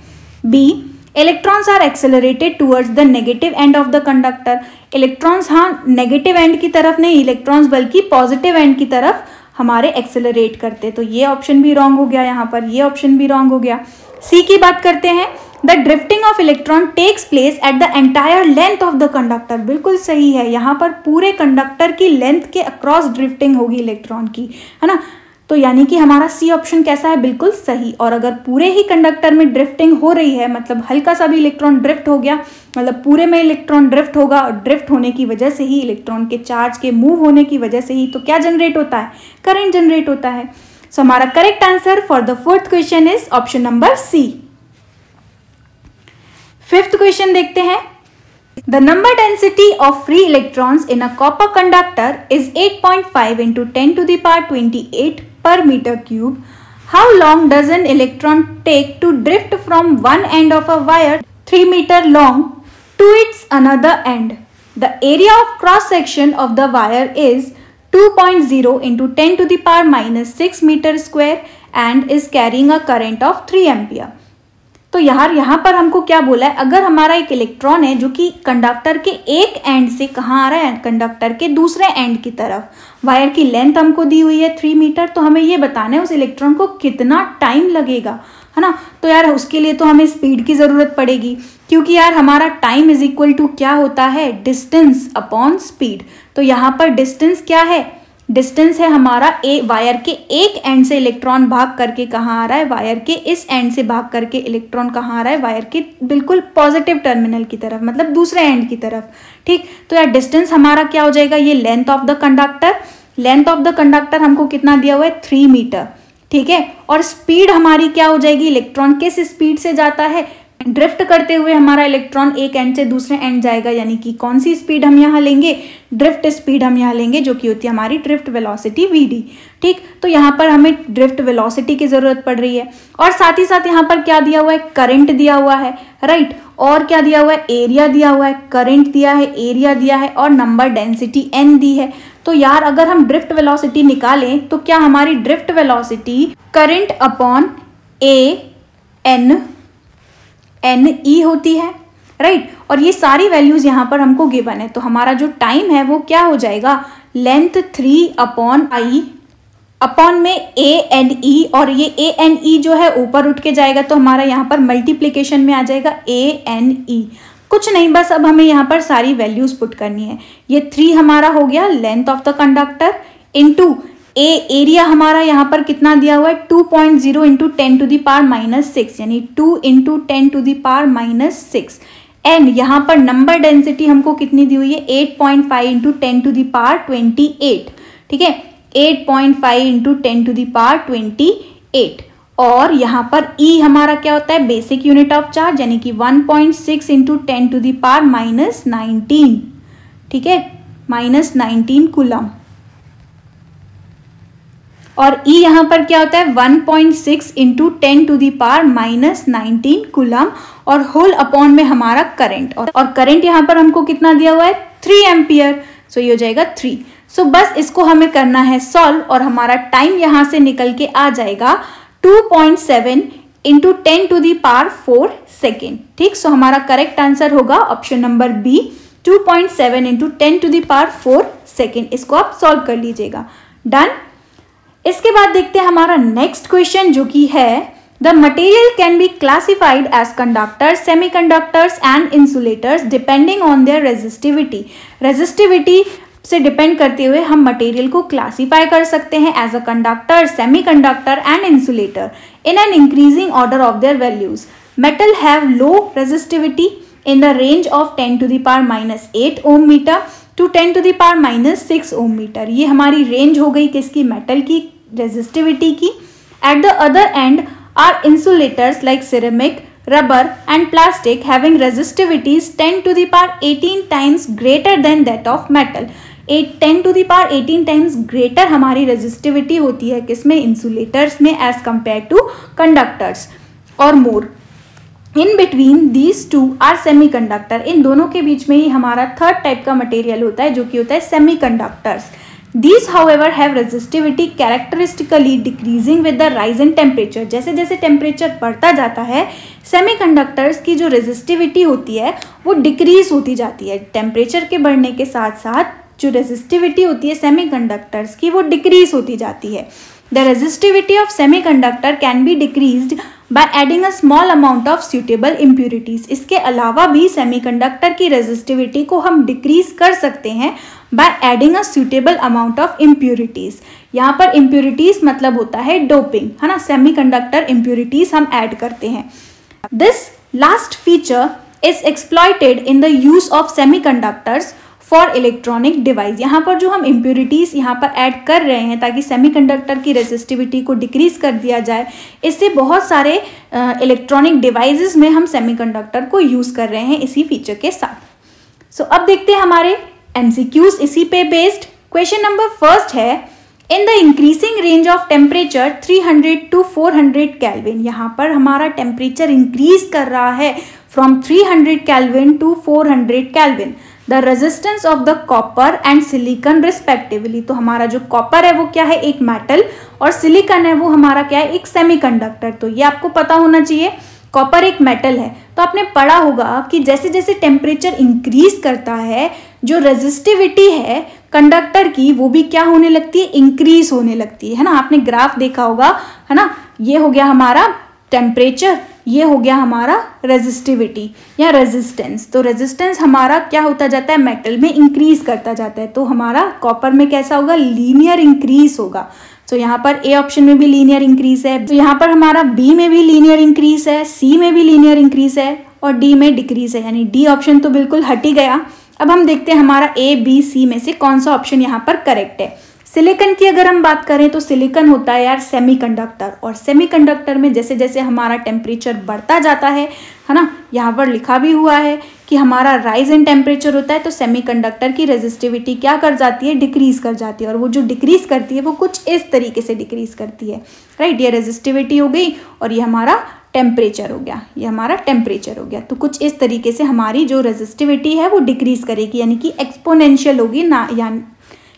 B, electrons are accelerated towards the negative end of the conductor. Electrons हाँ नेगेटिव एंड की तरफ नहीं, इलेक्ट्रॉन्स बल्कि पॉजिटिव एंड की तरफ हमारे एक्सेलरेट करते। तो ये ऑप्शन भी रॉन्ग हो गया, यहाँ पर ये ऑप्शन भी रॉन्ग हो गया। सी की बात करते हैं, the drifting of electron takes place at the entire length of the conductor. बिल्कुल सही है, यहाँ पर पूरे कंडक्टर की लेंथ के अक्रॉस ड्रिफ्टिंग होगी इलेक्ट्रॉन की, है ना। तो यानी कि हमारा सी ऑप्शन कैसा है, बिल्कुल सही। और अगर पूरे ही कंडक्टर में ड्रिफ्टिंग हो रही है, मतलब हल्का सा भी इलेक्ट्रॉन ड्रिफ्ट हो गया, मतलब पूरे में इलेक्ट्रॉन ड्रिफ्ट होगा, और ड्रिफ्ट होने की वजह से ही, इलेक्ट्रॉन के चार्ज के मूव होने की वजह से ही तो क्या जनरेट होता है, करंट जनरेट होता है। सो हमारा correct answer for the fourth question is option number C. Fifth question देखते हैं। The number density of free electrons in a copper conductor is 8.5 into 10 to the power 28 per meter cube. How long does an electron take to drift from one end of a wire 3 meter long to its another end? The area of cross section of the wire is 2.0 into 10 to the power minus 6 meter square and is carrying a current of 3 ampere. तो यार यहाँ पर हमको क्या बोला है, अगर हमारा एक इलेक्ट्रॉन है जो कि कंडक्टर के एक एंड से कहाँ आ रहा है, कंडक्टर के दूसरे एंड की तरफ, वायर की लेंथ हमको दी हुई है 3 मीटर, तो हमें ये बताना है उस इलेक्ट्रॉन को कितना टाइम लगेगा, है ना। तो यार उसके लिए तो हमें स्पीड की ज़रूरत पड़ेगी, क्योंकि यार हमारा टाइम इज इक्वल टू क्या होता है, डिस्टेंस अपॉन स्पीड। तो यहाँ पर डिस्टेंस क्या है, डिस्टेंस है हमारा वायर के एक एंड से इलेक्ट्रॉन भाग करके कहाँ आ रहा है, वायर के इस एंड से भाग करके इलेक्ट्रॉन कहाँ आ रहा है, वायर के बिल्कुल पॉजिटिव टर्मिनल की तरफ, मतलब दूसरे एंड की तरफ। ठीक, तो यार डिस्टेंस हमारा क्या हो जाएगा, ये length of the conductor. Length of the conductor हमको कितना दिया हुआ है, 3 मीटर। ठीक है, और स्पीड हमारी क्या हो जाएगी, इलेक्ट्रॉन किस स्पीड से जाता है, ड्रिफ्ट करते हुए हमारा इलेक्ट्रॉन एक एंड से दूसरे एंड जाएगा, यानी कि कौन सी स्पीड हम यहाँ लेंगे, ड्रिफ्ट स्पीड हम यहाँ लेंगे, जो कि होती है हमारी ड्रिफ्ट वेलोसिटी vd। ठीक, तो यहाँ पर हमें ड्रिफ्ट वेलोसिटी की जरूरत पड़ रही है, और साथ ही साथ यहाँ पर क्या दिया हुआ है, करंट दिया हुआ है, राइट, और क्या दिया हुआ है, एरिया दिया हुआ है, करंट दिया है, एरिया दिया है, और नंबर डेंसिटी n दी है। तो यार अगर हम ड्रिफ्ट वेलोसिटी निकालें तो क्या हमारी drift velocity current upon N E होती है, राइट। और ये सारी वैल्यूज यहाँ पर हमको गिवन है, तो हमारा जो टाइम है वो क्या हो जाएगा, लेंथ 3 अपॉन आई अपॉन में ए एन ई, और ये ए एन ई जो है ऊपर उठ के जाएगा, तो हमारा यहाँ पर मल्टीप्लीकेशन में आ जाएगा ए एन ई। कुछ नहीं, बस अब हमें यहाँ पर सारी वैल्यूज पुट करनी है। ये 3 हमारा हो गया length of the conductor, into area हमारा यहाँ पर कितना दिया हुआ है, 2.0 इंटू 10 टू द पावर -6, यानी 2 into 10 to the power -6। And यहाँ पर नंबर डेंसिटी हमको कितनी दी हुई है, 8.5 इंटू 10 टू द पावर 28। ठीक है, 8.5 इंटू 10 टू द पावर 28। और यहाँ पर E हमारा क्या होता है, बेसिक यूनिट ऑफ चार्ज, यानी कि 1.6 इंटू 10 टू द पावर -19। ठीक है, -19 कूलम। और E यहाँ पर क्या होता है, 1.6 into 10 to the power -19 coulomb, और होल अपॉन में हमारा करंट, और करंट यहाँ पर हमको कितना दिया हुआ है, 3 एम्पियर। सो ये हो जाएगा 3। सो बस इसको हमें करना है सॉल्व, और हमारा टाइम यहाँ से निकल के आ जाएगा 2.7 into 10 to the power 4 second. ठीक, सो हमारा करेक्ट आंसर होगा option number B, 2.7 into 10 to the power 4 second. इसको आप सॉल्व कर लीजिएगा। डन। इसके बाद देखते हैं हमारा नेक्स्ट क्वेश्चन, जो कि है the material can be classified as conductors, semiconductors and insulators depending on their resistivity. Resistivity से डिपेंड करते हुए हम मटेरियल को क्लासीफाई कर सकते हैं as a conductor, semiconductor and insulator in an increasing order of their values. Metal have low resistivity in the range of 10 to the power -8 ohm meter to 10 to the power -6 ohm meter। ये हमारी रेंज हो गई किसकी, मेटल की रेजिस्टिविटी की। At the other end are insulators like ceramic, rubber and plastic having resistivities 10 to the power 18 times greater than that of metal। 10 to the power 18 times greater हमारी रेजिस्टिविटी होती है किसमें, इंसुलेटर्स में, as compare to conductors, or more. In between these two are semiconductor. इन दोनों के बीच में ही हमारा थर्ड टाइप का मटेरियल होता है, जो कि होता है semiconductors. These however have resistivity characteristically decreasing with the rise in temperature। जैसे जैसे टेम्परेचर बढ़ता जाता है, सेमीकंडक्टर्स की जो रेजिस्टिविटी होती है वो डिक्रीज होती जाती है। टेम्परेचर के बढ़ने के साथ साथ जो रेजिस्टिविटी होती है सेमीकंडक्टर्स की वो डिक्रीज होती जाती है। The resistivity of semiconductor can be decreased by adding a small amount of suitable impurities। इसके अलावा भी सेमीकंडक्टर की रेजिस्टिविटी को हम डिक्रीज कर सकते हैं by adding a suitable amount of impurities। यहाँ पर impurities मतलब होता है डोपिंग, है ना, सेमीकंडक्टर impurities हम ऐड करते हैं। This last feature is exploited in the use of semiconductors for electronic device. यहाँ पर जो हम इम्प्योरिटीज़ यहाँ पर ऐड कर रहे हैं ताकि सेमीकंडक्टर की रेजिस्टिविटी को डिक्रीज कर दिया जाए, इससे बहुत सारे इलेक्ट्रॉनिक डिवाइसेस में हम सेमीकंडक्टर को यूज़ कर रहे हैं इसी फीचर के साथ। सो अब देखते हैं हमारे एमसीक्यूज इसी पे बेस्ड। क्वेश्चन नंबर फर्स्ट है, in the increasing range of temperature 300 to 400 kelvin. यहाँ पर हमारा टेम्परेचर इंक्रीज कर रहा है from 300 kelvin to 400 kelvin. The resistance of the copper and silicon respectively. तो हमारा जो कॉपर है वो क्या है, एक मेटल, और सिलिकॉन है वो हमारा क्या है, एक सेमीकंडक्टर। तो ये आपको पता होना चाहिए, कॉपर एक मेटल है। तो आपने पढ़ा होगा कि जैसे जैसे टेम्परेचर इंक्रीज करता है, जो रेजिस्टिविटी है कंडक्टर की वो भी क्या होने लगती है, इंक्रीज होने लगती है ना। आपने ग्राफ देखा होगा, है ना, ये हो गया हमारा टेम्परेचर, ये हो गया हमारा रेजिस्टिविटी या रेजिस्टेंस। तो रेजिस्टेंस हमारा क्या होता जाता है, मेटल में इंक्रीज करता जाता है। तो हमारा कॉपर में कैसा होगा, लीनियर इंक्रीज होगा। तो यहाँ पर ए ऑप्शन में भी लीनियर इंक्रीज है, तो यहाँ पर हमारा बी में भी लीनियर इंक्रीज है, सी में भी लीनियर इंक्रीज है और डी में डिक्रीज है, यानी डी ऑप्शन तो बिल्कुल हट ही गया। अब हम देखते हैं हमारा ए बी सी में से कौन सा ऑप्शन यहाँ पर करेक्ट है। सिलिकॉन की अगर हम बात करें तो सिलिकॉन होता है यार सेमीकंडक्टर, और सेमीकंडक्टर में जैसे जैसे हमारा टेम्परेचर बढ़ता जाता है ना, यहाँ पर लिखा भी हुआ है कि हमारा राइज इन टेम्परेचर होता है तो सेमीकंडक्टर की रेजिस्टिविटी क्या कर जाती है, डिक्रीज कर जाती है। और वो जो डिक्रीज करती है वो कुछ इस तरीके से डिक्रीज करती है, राइट। ये रेजिस्टिविटी हो गई और ये हमारा टेम्परेचर हो गया, ये हमारा टेम्परेचर हो गया। तो कुछ इस तरीके से हमारी जो रेजिस्टिविटी है वो डिक्रीज करेगी, यानी कि एक्सपोनेंशियल होगी ना, यानी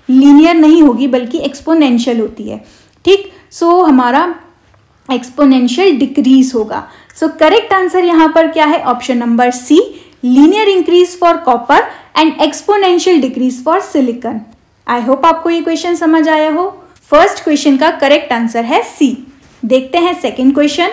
लीनियर नहीं होगी बल्कि एक्सपोनेंशियल होती है, ठीक। सो हमारा एक्सपोनेंशियल डिक्रीज होगा। सो करेक्ट आंसर यहाँ पर क्या है, option number C, linear increase for copper and exponential decrease for silicon. I hope आपको ये क्वेश्चन समझ आया हो। फर्स्ट क्वेश्चन का करेक्ट आंसर है सी। देखते हैं second question.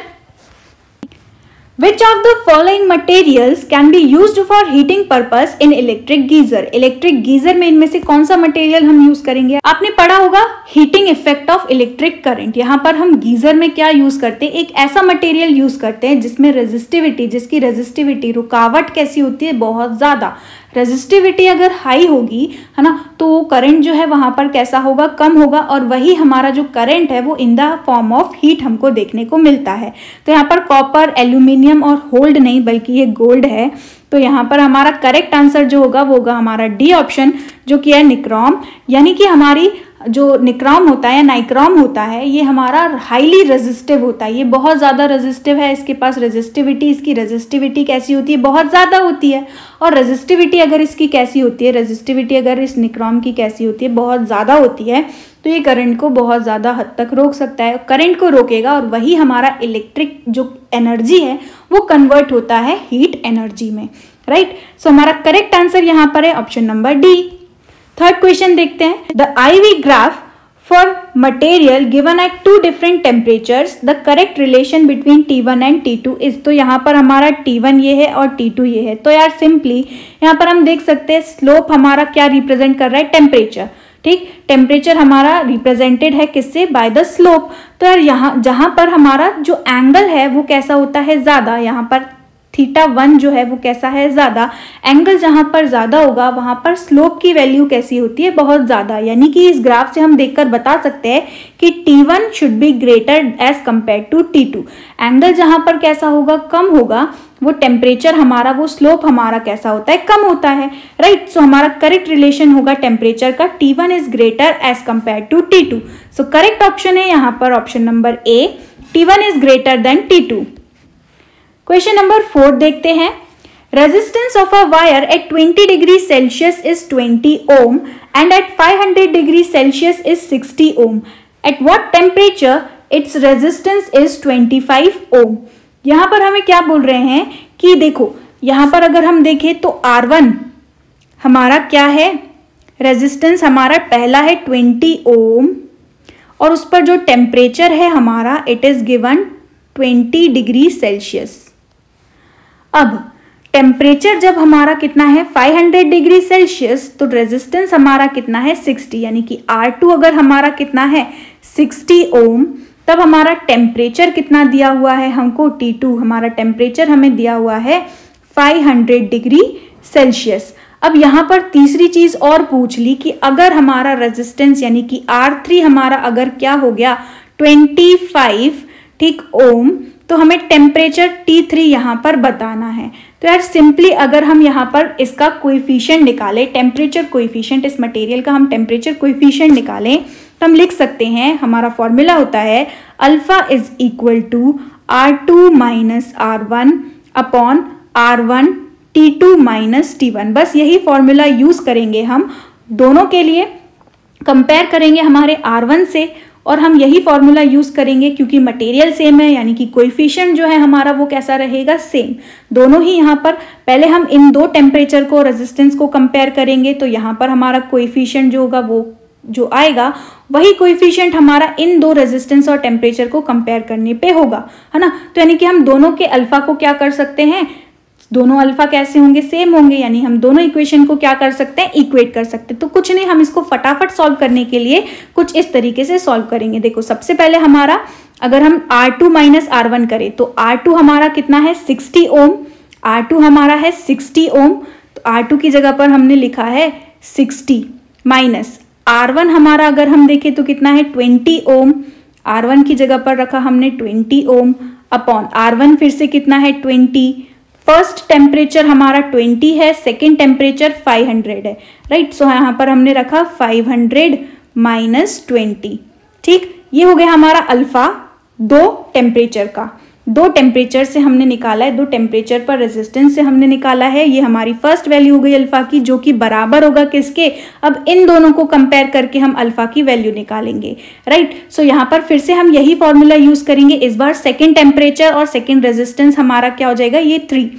Which of the following materials can be used for heating purpose in electric geyser? Electric geyser में इनमें से कौन सा मटेरियल हम यूज करेंगे? आपने पढ़ा होगा heating effect of electric current. यहाँ पर हम गीजर में क्या यूज करते हैं, एक ऐसा मटेरियल यूज करते हैं जिसमें रेजिस्टिविटी, जिसकी रेजिस्टिविटी रुकावट कैसी होती है, बहुत ज्यादा। रेजिस्टिविटी अगर हाई होगी है ना, तो वो करंट जो है वहां पर कैसा होगा, कम होगा, और वही हमारा जो करंट है वो in the form of heat हमको देखने को मिलता है। तो यहाँ पर कॉपर, एल्यूमिनियम और होल्ड नहीं बल्कि ये गोल्ड है। तो यहाँ पर हमारा करेक्ट आंसर जो होगा वो होगा हमारा डी ऑप्शन, जो कि है निक्रोम। यानी कि हमारी जो निक्रोम होता है या नाइक्रोम होता है, ये हमारा हाईली रेजिस्टिव होता है, ये बहुत ज़्यादा रेजिस्टिव है, इसके पास रेजिस्टिविटी, इसकी रेजिस्टिविटी कैसी होती है, बहुत ज़्यादा होती है। और रेजिस्टिविटी अगर इसकी कैसी होती है, रेजिस्टिविटी अगर इस निक्रोम की कैसी होती है, बहुत ज़्यादा होती है, तो ये करंट को बहुत ज़्यादा हद तक रोक सकता है, करंट को रोकेगा और वही हमारा इलेक्ट्रिक जो एनर्जी है वो कन्वर्ट होता है हीट एनर्जी में, राइट। सो हमारा करेक्ट आंसर यहाँ पर है option number D. Third question देखते हैं। The IV graph for material given at two different temperatures, the correct relation between T1 and T2 is. तो यहाँ पर हमारा T1 ये है और T2 ये है। तो यार सिंपली यहाँ पर हम देख सकते हैं स्लोप हमारा क्या रिप्रेजेंट कर रहा है, टेम्परेचर, ठीक। टेम्परेचर हमारा रिप्रेजेंटेड है किससे, बाय द स्लोप। तो यार यहाँ जहां पर हमारा जो एंगल है वो कैसा होता है, ज्यादा, यहाँ पर θ1 जो है वो कैसा है, ज्यादा। एंगल जहां पर ज्यादा होगा वहां पर स्लोप की वैल्यू कैसी होती है, बहुत ज्यादा। यानी कि इस ग्राफ से हम देखकर बता सकते हैं कि T1 should be greater as compare to T2। Angle जहां पर कैसा होगा, कम होगा, वो टेम्परेचर हमारा, वो स्लोप हमारा कैसा होता है, कम होता है, राइट। सो हमारा करेक्ट रिलेशन होगा टेम्परेचर का, T1 is greater as compare to T2। So correct option है यहाँ पर option number A, T1 is greater than T2। Question number 4 देखते हैं। Resistance of a wire at 20 degree Celsius is 20 ohm and at 500 degree Celsius is 60 ohm. At what temperature its resistance is 25 ohm. यहाँ पर हमें क्या बोल रहे हैं कि देखो यहाँ पर अगर हम देखें तो R1 हमारा क्या है, रेजिस्टेंस हमारा पहला है 20 ओम और उस पर जो टेम्परेचर है हमारा it is given 20 degree Celsius. अब टेम्परेचर जब हमारा कितना है 500 डिग्री सेल्सियस, तो रेजिस्टेंस हमारा कितना है 60, यानी कि R2 अगर हमारा कितना है 60 ओम, तब हमारा टेम्परेचर कितना दिया हुआ है हमको, T2 हमारा टेम्परेचर हमें दिया हुआ है 500 डिग्री सेल्सियस। अब यहाँ पर तीसरी चीज और पूछ ली कि अगर हमारा रेजिस्टेंस यानी कि R3 हमारा अगर क्या हो गया 25, ठीक, ओम, तो हमें टेम्परेचर T3 यहाँ पर बताना है। तो यार सिंपली अगर हम यहाँ पर इसका कोएफिशिएंट निकालें, टेम्परेचर कोएफिशिएंट, इस मटेरियल का हम टेम्परेचर कोएफिशिएंट निकालें, तो हम लिख सकते हैं हमारा फॉर्मूला होता है alpha is equal to R2 minus R1 upon R1 T2 minus T1। बस यही फॉर्मूला यूज करेंगे हम दोनों के लिए, कंपेयर करेंगे हमारे R1 से और हम यही फॉर्मूला यूज करेंगे क्योंकि मटेरियल सेम है, यानी कि कोएफिशिएंट जो है हमारा वो कैसा रहेगा, सेम। दोनों ही यहाँ पर पहले हम इन दो टेम्परेचर को, रेजिस्टेंस को कंपेयर करेंगे, तो यहाँ पर हमारा कोएफिशिएंट जो होगा वो जो आएगा वही कोएफिशिएंट हमारा इन दो रेजिस्टेंस और टेम्परेचर को कंपेयर करने पे होगा, है ना। तो यानी कि हम दोनों के अल्फा को क्या कर सकते हैं, दोनों अल्फा कैसे होंगे, सेम होंगे, यानी हम दोनों इक्वेशन को क्या कर सकते हैं, इक्वेट कर सकते हैं। तो कुछ नहीं, हम इसको फटाफट सॉल्व करने के लिए कुछ इस तरीके से सॉल्व करेंगे। देखो सबसे पहले हमारा अगर हम R2 माइनस R1 करें तो R2 हमारा कितना है 60 ओम, R2 हमारा है 60 ओम, तो R2 की जगह पर हमने लिखा है 60 माइनस R1 हमारा अगर हम देखें तो कितना है 20 ओम, R1 की जगह पर रखा हमने 20 ओम अपॉन R1 फिर से कितना है 20। फर्स्ट टेम्परेचर हमारा 20 है, सेकेंड टेम्परेचर 500 है, राइट। सो यहाँ पर हमने रखा 500 माइनस 20, ठीक। ये हो गया हमारा अल्फा दो टेम्परेचर का, दो टेम्परेचर से हमने निकाला है, दो टेम्परेचर पर रेजिस्टेंस से हमने निकाला है। ये हमारी फर्स्ट वैल्यू हो गई अल्फा की, जो कि बराबर होगा किसके, अब इन दोनों को कंपेयर करके हम अल्फा की वैल्यू निकालेंगे, राइट। सो यहाँ पर फिर से हम यही फॉर्मूला यूज करेंगे, इस बार सेकेंड टेम्परेचर और सेकेंड रेजिस्टेंस हमारा क्या हो जाएगा, ये 3,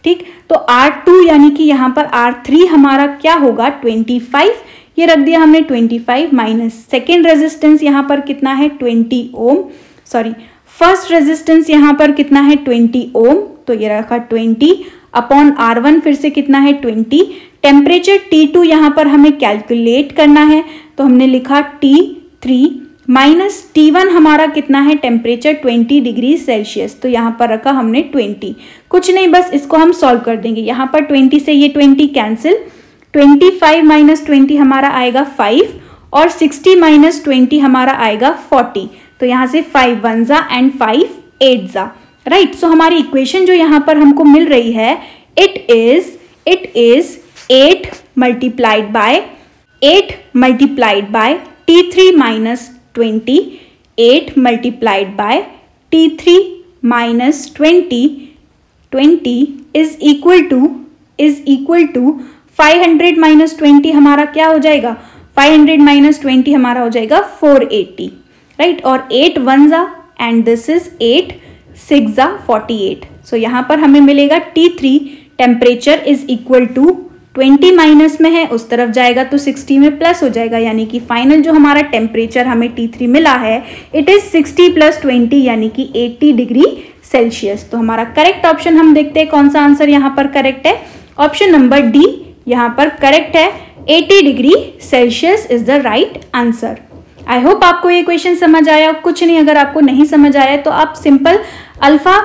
ठीक। तो R2 यानी कि यहाँ पर R3 हमारा क्या होगा 25, ये रख दिया हमने 25 माइनस सेकेंड रेजिस्टेंस यहाँ पर कितना है 20 ओम, सॉरी फर्स्ट रेजिस्टेंस यहाँ पर कितना है 20 ओम, तो ये रखा 20 अपॉन R1 फिर से कितना है 20। टेम्परेचर T2 यहाँ पर हमें कैलकुलेट करना है, तो हमने लिखा T3 माइनस T1 हमारा कितना है टेम्परेचर 20 डिग्री सेल्सियस, तो यहाँ पर रखा हमने 20। कुछ नहीं, बस इसको हम सॉल्व कर देंगे। यहाँ पर 20 से ये 20 कैंसिल, 25 माइनस 20 हमारा आएगा 5 और 60 माइनस 20 हमारा आएगा 40। तो यहाँ से 5 1 जा एंड 5 8 जा, राइट। सो हमारी इक्वेशन जो यहाँ पर हमको मिल रही है it is 8 multiplied by T3 minus 20, 8 multiplied by T3 minus 20 is equal to 500 minus 20 हमारा क्या हो जाएगा, 500 माइनस 20 हमारा हो जाएगा 480, राइट। और 8 1 जा एंड दिस इज 8 6 जा 48। सो यहाँ पर हमें मिलेगा T3 temperature is equal to 20 minus में है, उस तरफ जाएगा तो 60 में प्लस हो जाएगा, यानी कि फाइनल जो हमारा टेम्परेचर हमें T3 मिला है इट इज 60 प्लस 20 यानी कि 80 डिग्री सेल्सियस। तो हमारा करेक्ट ऑप्शन हम देखते हैं कौन सा आंसर यहाँ पर करेक्ट है, ऑप्शन नंबर डी यहाँ पर करेक्ट है, 80 degree Celsius is the right answer. I hope आपको ये क्वेश्चन समझ आया। कुछ नहीं, अगर आपको नहीं समझ आया तो आप सिंपल अल्फा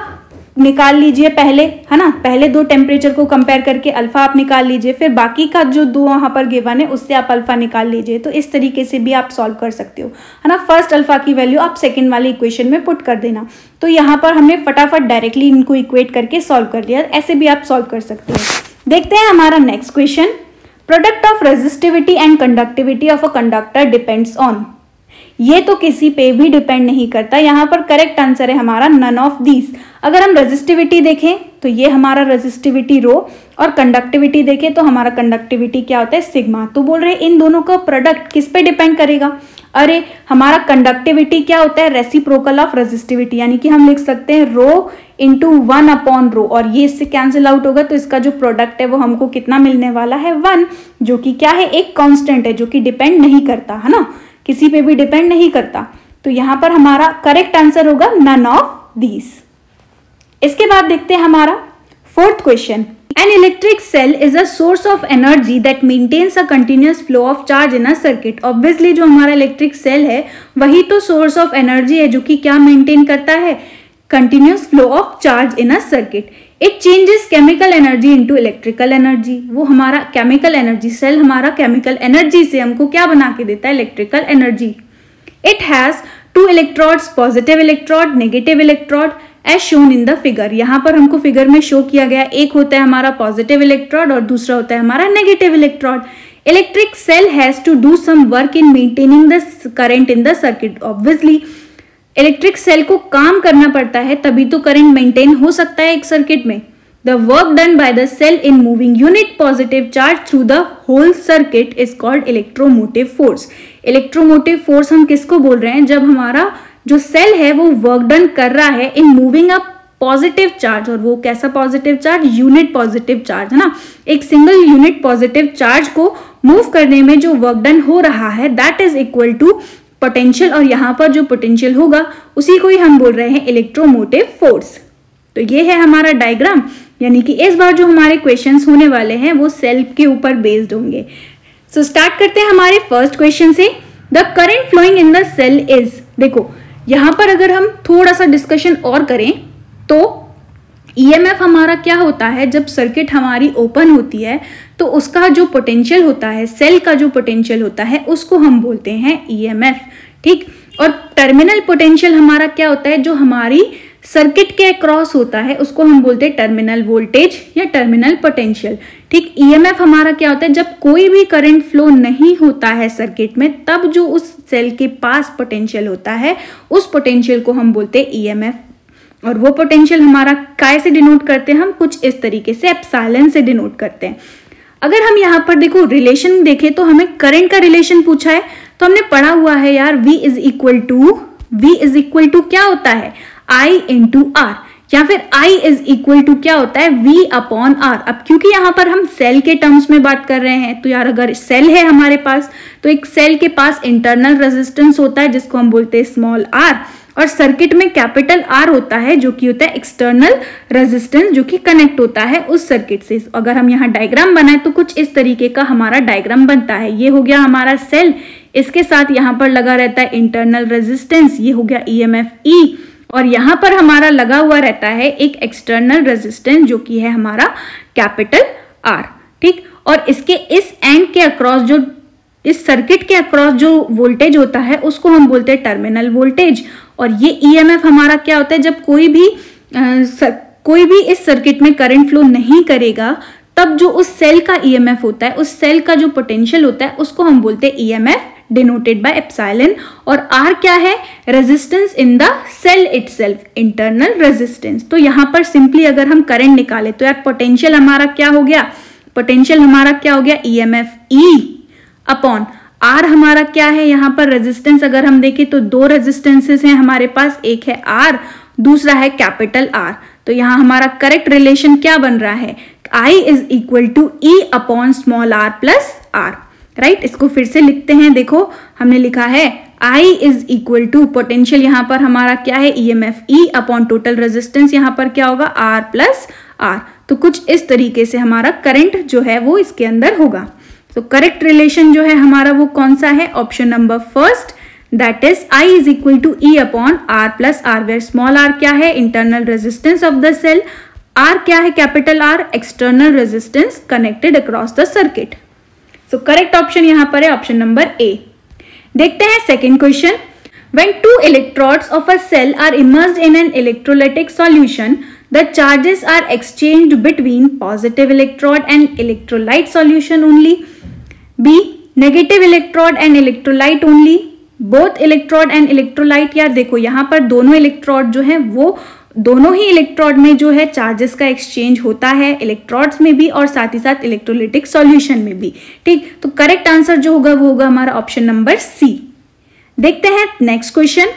निकाल लीजिए पहले, है ना, पहले दो टेम्परेचर को कंपेयर करके अल्फा आप निकाल लीजिए, फिर बाकी का जो दो वहां पर गिवन है उससे आप अल्फा निकाल लीजिए। तो इस तरीके से भी आप सॉल्व कर सकते हो, है ना। फर्स्ट अल्फा की वैल्यू आप सेकंड वाले इक्वेशन में पुट कर देना। तो यहाँ पर हमने फटाफट डायरेक्टली इनको इक्वेट करके सॉल्व कर दिया, ऐसे भी आप सॉल्व कर सकते हो। देखते हैं हमारा next question, product of resistivity and conductivity of a conductor depends on. ये तो किसी पे भी डिपेंड नहीं करता, यहाँ पर करेक्ट आंसर है हमारा नन ऑफ दीज। अगर हम रेजिस्टिविटी देखें तो ये हमारा रेजिस्टिविटी रो और कंडक्टिविटी देखें तो हमारा कंडक्टिविटी क्या होता है सिग्मा। तो बोल रहे हैं इन दोनों का प्रोडक्ट किस पे डिपेंड करेगा, अरे हमारा कंडक्टिविटी क्या होता है रेसिप्रोकल ऑफ रेजिस्टिविटी, यानी कि हम लिख सकते हैं रो इंटू 1 अपॉन रो, और ये इससे कैंसिल आउट होगा तो इसका जो प्रोडक्ट है वो हमको कितना मिलने वाला है 1, जो कि क्या है एक कांस्टेंट है जो कि डिपेंड नहीं करता, है ना, किसी पे भी डिपेंड नहीं करता। तो यहाँ पर हमारा करेक्ट आंसर होगा नन ऑफ दीज। इसके बाद देखते हैं हमारा fourth question, an electric cell is a source of energy that maintains a continuous flow of charge in a circuit. Obviously जो हमारा इलेक्ट्रिक सेल है वही तो सोर्स ऑफ एनर्जी है जो कि क्या मेंटेन करता है continuous flow of charge in a circuit. It changes chemical energy into electrical energy. वो हमारा केमिकल एनर्जी, सेल हमारा केमिकल एनर्जी से हमको क्या बना के देता है electrical energy. It has 2 electrodes, positive electrode, negative electrode as shown in the figure. यहाँ पर हमको फिगर में शो किया गया, एक होता है हमारा पॉजिटिव इलेक्ट्रोड और दूसरा होता है हमारा negative electrode. Electric cell has to do some work in maintaining the current in the circuit. Obviously electric cell को काम करना पड़ता है तभी तो करंट मेंटेन हो सकता है एक सर्किट में। The work done by the cell in moving unit positive charge through the whole circuit is called electromotive force. Electromotive force हम किसको बोल रहे हैं, जब हमारा जो सेल है वो वर्क डन कर रहा है in moving a positive charge, और वो कैसा positive charge, unit positive charge है ना। एक सिंगल यूनिट पॉजिटिव चार्ज को मूव करने में जो वर्क डन हो रहा है that is equal to potential, और यहाँ पर जो पोटेंशियल होगा उसी को ही हम बोल रहे हैं इलेक्ट्रोमोटिव फोर्स। तो ये है हमारा डायग्राम, यानी कि इस बार जो हमारे क्वेश्चंस होने वाले हैं वो सेल के ऊपर बेस्ड होंगे। सो स्टार्ट करते हैं हमारे फर्स्ट क्वेश्चन से। The current flowing in the cell is, देखो यहाँ पर अगर हम थोड़ा सा डिस्कशन और करें तो ईएमएफ हमारा क्या होता है, जब सर्किट हमारी ओपन होती है तो उसका जो पोटेंशियल होता है, सेल का जो पोटेंशियल होता है उसको हम बोलते हैं ईएमएफ, ठीक। और टर्मिनल पोटेंशियल हमारा क्या होता है, जो हमारी सर्किट के अक्रॉस होता है उसको हम बोलते हैं टर्मिनल वोल्टेज या टर्मिनल पोटेंशियल, ठीक। ईएमएफ हमारा क्या होता है, जब कोई भी करंट फ्लो नहीं होता है सर्किट में तब जो उस सेल के पास पोटेंशियल होता है उस पोटेंशियल को हम बोलते हैं ईएमएफ। और वो पोटेंशियल हमारा काय से डिनोट करते हैं, हम कुछ इस तरीके से एप्सिलॉन से डिनोट करते हैं। अगर हम यहाँ पर देखो रिलेशन देखें तो हमें करंट का रिलेशन पूछा है, तो हमने पढ़ा हुआ है यार V इज इक्वल टू क्या होता है, I इंटू आर, या फिर I इज इक्वल टू क्या होता है, V अपॉन आर। अब क्योंकि यहाँ पर हम सेल के टर्म्स में बात कर रहे हैं तो यार अगर सेल है हमारे पास तो एक सेल के पास इंटरनल रेजिस्टेंस होता है जिसको हम बोलते हैं स्मॉल r, और सर्किट में कैपिटल R होता है जो कि होता है एक्सटर्नल रेजिस्टेंस जो कि कनेक्ट होता है उस सर्किट से। अगर हम यहाँ डायग्राम बनाए तो कुछ इस तरीके का हमारा डायग्राम बनता है। ये हो गया हमारा सेल, इसके साथ यहाँ पर लगा रहता है इंटरनल रेजिस्टेंस, ये हो गया ईएमएफ E, और यहाँ पर हमारा लगा हुआ रहता है एक एक्सटर्नल रेजिस्टेंस जो कि है हमारा कैपिटल R, ठीक। और इसके इस एंड के अक्रॉस, जो इस सर्किट के अक्रॉस जो वोल्टेज होता है उसको हम बोलते हैं टर्मिनल वोल्टेज। और ये ईएमएफ हमारा क्या होता है, जब कोई भी इस सर्किट में करंट फ्लो नहीं करेगा तब जो उस सेल का ईएमएफ होता है, उस सेल का जो पोटेंशियल होता है उसको हम बोलते हैं ईएमएफ डिनोटेड बाय एप्सिलॉन। और आर क्या है, resistance in the cell itself, internal resistance. तो यहाँ पर सिंपली अगर हम करंट निकाले तो यार पोटेंशियल हमारा क्या हो गया, ईएमएफ E अपॉन आर हमारा क्या है, यहाँ पर रेजिस्टेंस अगर हम देखें तो दो रेजिस्टेंसेस हैं हमारे पास, एक है आर, दूसरा है कैपिटल आर। तो यहाँ हमारा करेक्ट रिलेशन क्या बन रहा है, I is equal to E upon small r plus r, right. इसको फिर से लिखते हैं, देखो हमने लिखा है I is equal to potential यहाँ पर हमारा क्या है EMF E upon total resistance यहाँ पर क्या होगा R प्लस R। तो कुछ इस तरीके से हमारा करंट जो है वो इसके अंदर होगा। तो करेक्ट रिलेशन जो है हमारा वो कौन सा है, option number first, that is I is equal to E upon R plus R, where small r क्या है, internal resistance of the cell, R क्या है, capital R, external resistance connected across the circuit. So correct option यहाँ पर है ऑप्शन नंबर A। देखते हैं second question. When two electrodes of a cell are immersed in an electrolytic solution, the charges are exchanged between positive electrode and electrolyte solution only. B. Negative electrode and electrolyte only. Both electrode and electrolyte, यार देखो यहाँ पर दोनों इलेक्ट्रोड जो है वो दोनों ही इलेक्ट्रोड में जो है चार्जेस का एक्सचेंज होता है, इलेक्ट्रोड्स में भी और साथ ही साथ इलेक्ट्रोलिटिक सॉल्यूशन में भी, ठीक। तो करेक्ट आंसर जो होगा वो होगा हमारा ऑप्शन नंबर C। देखते हैं next question.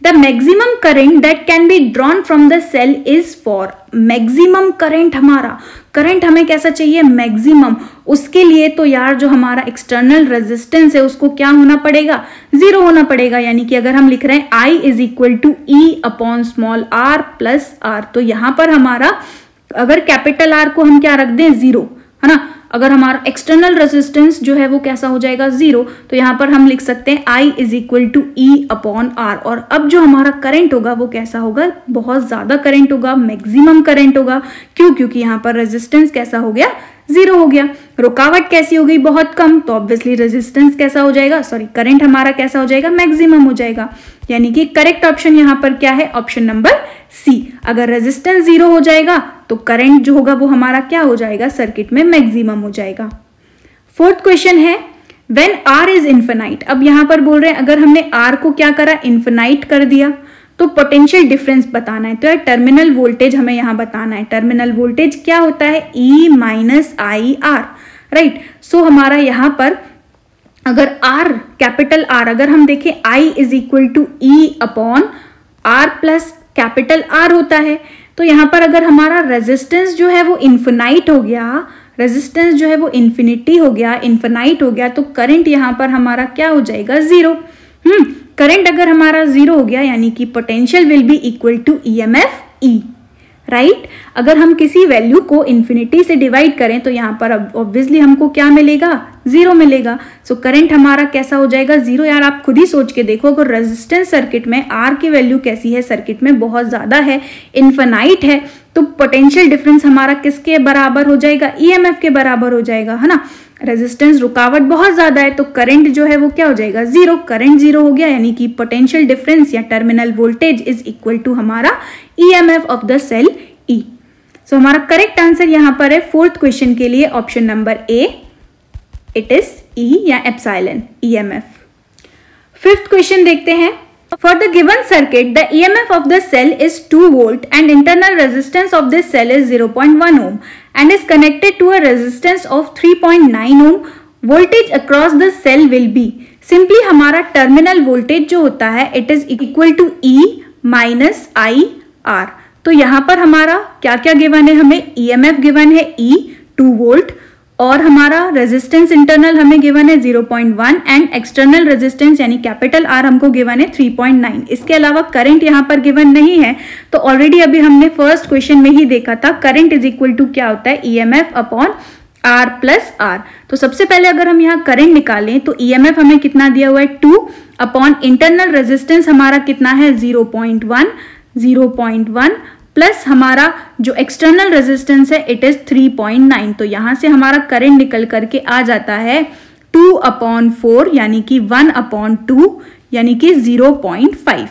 The maximum current that can be drawn from the cell is for, maximum current हमारा, करंट हमें कैसा चाहिए, मैक्सिमम। उसके लिए तो यार जो हमारा एक्सटर्नल रेजिस्टेंस है उसको क्या होना पड़ेगा, 0 होना पड़ेगा। यानी कि अगर हम लिख रहे हैं I is equal to E upon small r plus r, तो यहाँ पर हमारा अगर कैपिटल R को हम क्या रख दें, 0, है ना। अगर हमारा एक्सटर्नल रेजिस्टेंस जो है वो कैसा हो जाएगा, 0, तो यहाँ पर हम लिख सकते हैं I is equal to E upon R। और अब जो हमारा करंट होगा वो कैसा होगा, बहुत ज्यादा करंट होगा, मैक्सिमम करंट होगा। क्यों, क्योंकि यहाँ पर रेजिस्टेंस कैसा हो गया, 0 हो गया। रुकावट कैसी हो गई, बहुत कम, तो ऑब्वियसली रेजिस्टेंस कैसा हो जाएगा, करंट हमारा कैसा हो जाएगा, मैक्सिमम हो जाएगा। यानी कि करेक्ट ऑप्शन यहाँ पर क्या है, ऑप्शन नंबर C। अगर रेजिस्टेंस 0 हो जाएगा तो करंट जो होगा वो हमारा क्या हो जाएगा, सर्किट में मैक्सिमम हो जाएगा। फोर्थ क्वेश्चन है व्हेन R इज इन्फिनाइट। अब यहाँ पर बोल रहे हैं अगर हमने R को क्या करा, इन्फिनाइट कर दिया तो पोटेंशियल डिफरेंस बताना है। तो यार टर्मिनल वोल्टेज हमें यहाँ बताना है। टर्मिनल वोल्टेज क्या होता है, E minus I R, right. So हमारा यहाँ पर अगर R, कैपिटल R, अगर हम देखें I is equal to E upon R plus capital R होता है, तो यहाँ पर अगर हमारा रेजिस्टेंस जो है वो इन्फिनाइट हो गया, रेजिस्टेंस जो है वो इन्फिनिटी हो गया, इन्फिनाइट हो गया, तो करंट यहाँ पर हमारा क्या हो जाएगा, जीरो। करंट अगर हमारा जीरो हो गया यानी कि potential will be equal to EMF E, right. अगर हम किसी वैल्यू को इन्फिनिटी से डिवाइड करें तो यहाँ पर ऑब्वियसली हमको क्या मिलेगा, जीरो मिलेगा। सो करंट हमारा कैसा हो जाएगा, जीरो। यार आप खुद ही सोच के देखो, अगर रेजिस्टेंस सर्किट में आर की वैल्यू कैसी है, सर्किट में बहुत ज्यादा है, इन्फिनाइट है, तो पोटेंशियल डिफरेंस हमारा किसके बराबर हो जाएगा, ईएमएफ के बराबर हो जाएगा, है ना। रेजिस्टेंस रुकावट बहुत ज्यादा है तो करंट जो है वो क्या हो जाएगा, जीरो। करंट जीरो हो गया यानी कि पोटेंशियल डिफरेंस या terminal voltage is equal to हमारा EMF of the cell E. So हमारा करेक्ट आंसर यहां पर है फोर्थ क्वेश्चन के लिए option number A, it is E या एप्सिलॉन ईएमएफ। फिफ्थ क्वेश्चन देखते हैं। For the given circuit, the EMF of the cell is 2 volt and internal resistance of this cell is 0.1 ohm and is connected to a resistance of 3.9 ohm. Voltage across the cell will be, simply हमारा terminal voltage जो होता है it is equal to E minus IR। तो यहाँ पर हमारा क्या क्या गिवन है, हमें EMF गिवन है E 2 वोल्ट और हमारा रेजिस्टेंस इंटरनल हमें गिवन है 0.1 एंड एक्सटर्नल रेजिस्टेंस यानी कैपिटल आर हमको गिवन है 3.9। इसके अलावा करंट यहाँ पर गिवन नहीं है। तो ऑलरेडी अभी हमने फर्स्ट क्वेश्चन में ही देखा था करंट इज इक्वल टू क्या होता है, EMF upon R plus R. तो सबसे पहले अगर हम यहाँ करंट निकालें तो ईएमएफ हमें कितना दिया हुआ है 2 अपॉन इंटरनल रेजिस्टेंस हमारा कितना है 0.1 प्लस हमारा जो एक्सटर्नल रेजिस्टेंस है इट इज 3.9। तो यहां से हमारा करंट निकल करके आ जाता है 2/4 यानी कि 1/2 यानी कि 0.5,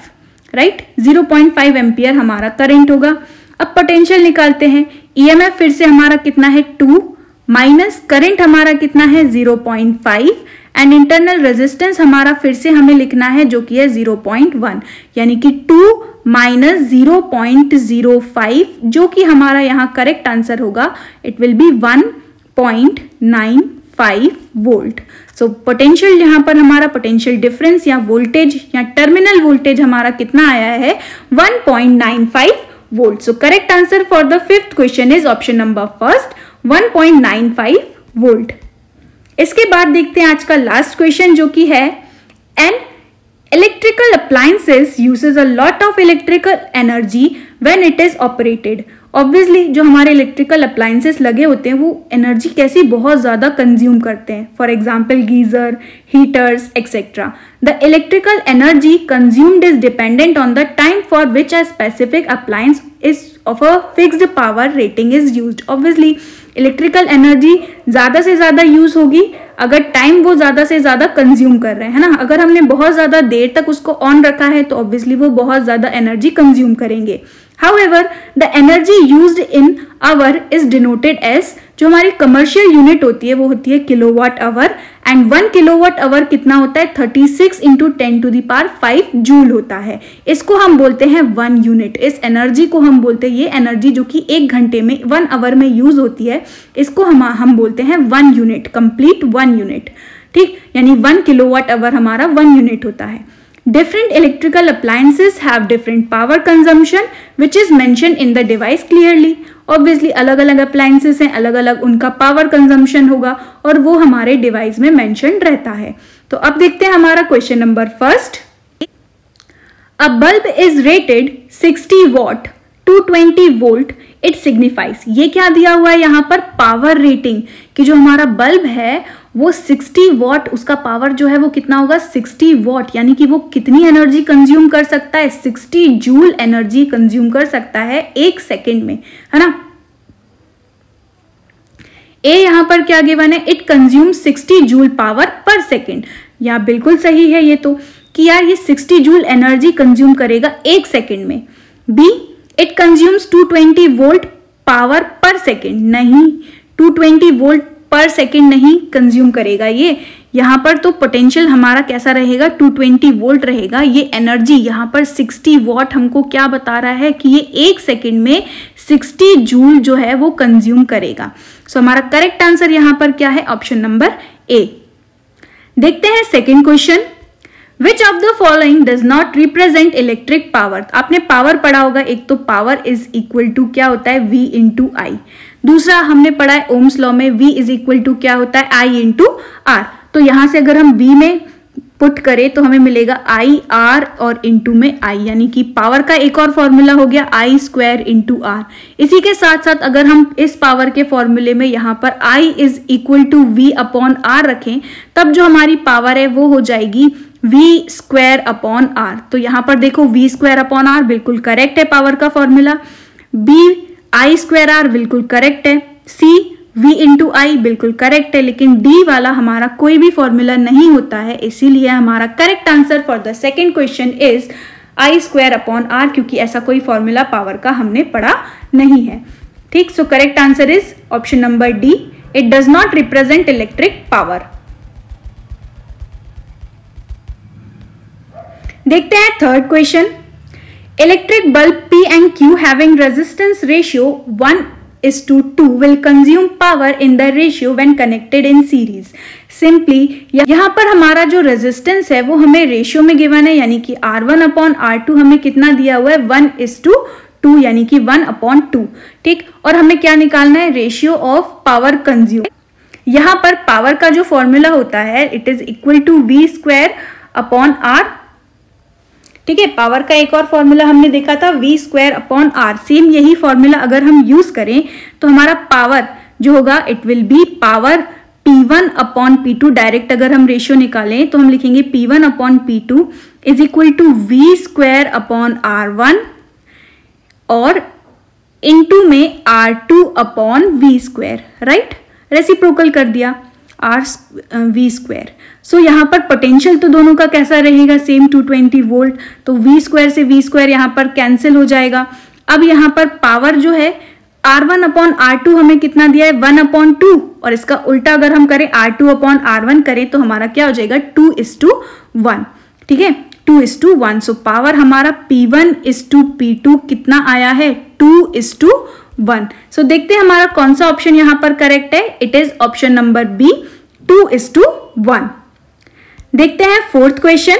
राइट। 0.5 एम्पियर हमारा करंट होगा। अब पोटेंशियल निकालते हैं। ईएमएफ फिर से हमारा कितना है 2 माइनस करंट हमारा कितना है 0.5 एंड इंटरनल रेजिस्टेंस हमारा फिर से हमें लिखना है जो कि है 0.1 यानी कि 2 माइनस 0.05 जो कि हमारा यहाँ करेक्ट आंसर होगा, it will B 1.95 volt. So potential यहाँ पर हमारा पोटेंशियल डिफरेंस या वोल्टेज या टर्मिनल वोल्टेज हमारा कितना आया है 1.95 volt. So correct answer for the fifth question is option number first 1.95 volt. इसके बाद देखते हैं आज का लास्ट क्वेश्चन जो कि है N electrical appliances uses a lot of electrical energy when it is operated। Obviously जो हमारे इलेक्ट्रिकल अप्लायंसेस लगे होते हैं वो एनर्जी कैसी बहुत ज़्यादा कंज्यूम करते हैं, for example geyser, heaters etcetera. The electrical energy consumed is dependent on the time for which a specific appliance is of a fixed power rating is used. Obviously electrical energy ज़्यादा से ज़्यादा यूज होगी अगर टाइम वो ज़्यादा से ज़्यादा कंज्यूम कर रहे हैं, है ना। अगर हमने बहुत ज़्यादा देर तक उसको ऑन रखा है तो ऑब्वियसली वो बहुत ज़्यादा एनर्जी कंज्यूम करेंगे। However, the energy used in hour is denoted as, जो हमारी कमर्शियल यूनिट होती है वो होती है kilowatt hour and 1 kilowatt hour कितना होता है 36 इंटू 10⁵ जूल होता है। इसको हम बोलते हैं 1 यूनिट। इस एनर्जी को हम बोलते हैं, ये एनर्जी जो कि 1 घंटे में 1 आवर में यूज होती है, इसको हम बोलते हैं 1 यूनिट, कंप्लीट 1 यूनिट, ठीक। यानी 1 किलोवाट आवर हमारा 1 यूनिट होता है। Different electrical appliances have different power consumption which is mentioned in the device clearly। Obviously अलग अलग appliances हैं, अलग अलग उनका power consumption होगा और वो हमारे डिवाइस में mentioned रहता है। तो अब देखते हैं हमारा question number first. A bulb is rated 60 watt 220 volt it signifies। ये क्या दिया हुआ है यहाँ पर, पावर रेटिंग, कि जो हमारा बल्ब है वो 60 वॉट, उसका पावर जो है वो कितना होगा 60 वॉट, यानी कि वो कितनी एनर्जी कंज्यूम कर सकता है 60 जूल एनर्जी कंज्यूम कर सकता है 1 सेकेंड में, है ना। ए यहां पर क्या गिवन है, it consume 60 joule power per second. यहाँ बिल्कुल सही है ये तो, कि यार ये 60 जूल एनर्जी कंज्यूम करेगा 1 सेकेंड में। B, it consumes 220 volt power per second, नहीं 220 वोल्ट पर सेकेंड नहीं कंज्यूम करेगा ये। यहाँ पर तो पोटेंशियल हमारा कैसा रहेगा 220 वोल्ट रहेगा। ये एनर्जी यहाँ पर 60 वॉट हमको क्या बता रहा है कि ये 1 सेकेंड में 60 जूल जो है वो कंज्यूम करेगा। सो हमारा करेक्ट आंसर यहाँ पर क्या है, ऑप्शन नंबर ए। देखते हैं second question. Which of the following does not represent electric power. आपने पावर पढ़ा होगा, एक तो पावर इज इक्वल टू क्या होता है V इंटू आई, दूसरा हमने पढ़ा है ओम्स लॉ में V इज इक्वल टू क्या होता है I इंटू आर। तो यहां से अगर हम V में पुट करें तो हमें मिलेगा I R और इंटू में I, यानी कि पावर का एक और फॉर्मूला हो गया I स्क्वायर इंटू आर। इसी के साथ साथ अगर हम इस पावर के फॉर्मूले में यहाँ पर I is equal to V upon R रखें, तब जो हमारी पावर है वो हो जाएगी V स्क्वायर अपॉन आर। तो यहाँ पर देखो V स्क्वायर अपॉन आर बिल्कुल करेक्ट है पावर का formula, B I square R बिल्कुल करेक्ट है, C V इंटू आई बिल्कुल करेक्ट है, लेकिन D वाला हमारा कोई भी फॉर्मूला नहीं होता है, इसीलिए हमारा correct answer for the second question is I square upon R, क्योंकि ऐसा कोई फॉर्मूला पावर का हमने पढ़ा नहीं है। ठीक, so correct answer is option number D, it does not represent electric power. देखते हैं third question. Electric bulb P and Q having resistance ratio 1:2 will consume power in the ratio when connected in series. Simply यहाँ पर हमारा जो रेजिस्टेंस है वो हमें रेशियो में गिवन है, यानी कि R1 अपॉन R2 हमें कितना दिया हुआ है 1:2, यानी कि 1/2। ठीक, और हमें क्या निकालना है, रेशियो ऑफ पावर कंज्यूम। यहाँ पर पावर का जो फॉर्मूला होता है it is equal to V square upon R. ठीक है, पावर का एक और फॉर्मूला हमने देखा था V square upon R, same यही फॉर्मूला अगर हम यूज करें तो हमारा पावर जो होगा it will be power P1 upon P2। Direct अगर हम रेशियो निकालें तो हम लिखेंगे P1 upon P2 is equal to V square upon R1 और इनटू में R2 upon V square, right, reciprocal कर दिया V स्क्वायर। सो यहाँ पर पोटेंशियल तो दोनों का कैसा रहेगा, सेम 220 वोल्ट, तो V स्क्वायर से V स्क्वायर यहाँ पर कैंसिल हो जाएगा। अब यहाँ पर पावर जो है R1 अपॉन R2 हमें कितना दिया है 1/2, और इसका उल्टा अगर हम करें R2 अपॉन R1 करें तो हमारा क्या हो जाएगा 2:1। ठीक है, 2:1। सो पावर हमारा P1:P2 कितना आया है 2:1। सो देखते हैं हमारा कौन सा ऑप्शन यहाँ पर करेक्ट है, it is option number B 2:1। देखते हैं fourth question.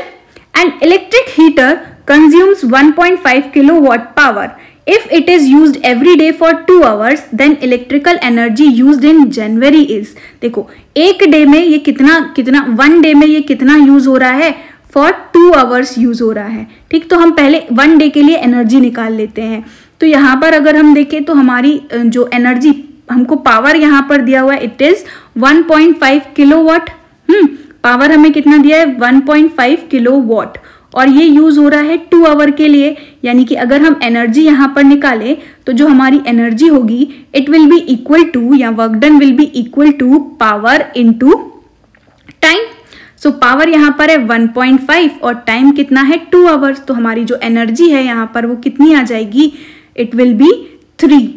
An electric heater consumes 1.5 kilowatt power if it is used every day for 2 hours, then electrical energy used in January is. देखो एक डे में ये कितना 1 डे में ये कितना यूज हो रहा है, फॉर 2 आवर्स यूज हो रहा है। ठीक, तो हम पहले 1 डे के लिए एनर्जी निकाल लेते हैं। तो यहाँ पर अगर हम देखें तो हमारी जो एनर्जी हमको पावर यहाँ पर दिया हुआ है इट इज 1.5 किलोवाट। पावर हमें कितना दिया है 1.5 किलोवाट, और ये यूज हो रहा है 2 आवर के लिए, यानी कि अगर हम एनर्जी यहाँ पर निकालें तो जो हमारी एनर्जी होगी it will be equal to, या work done will be equal to power into time. So power यहाँ पर है 1.5 और टाइम कितना है 2 आवर्स, तो हमारी जो एनर्जी है यहाँ पर वो कितनी आ जाएगी, इट विल बी 3।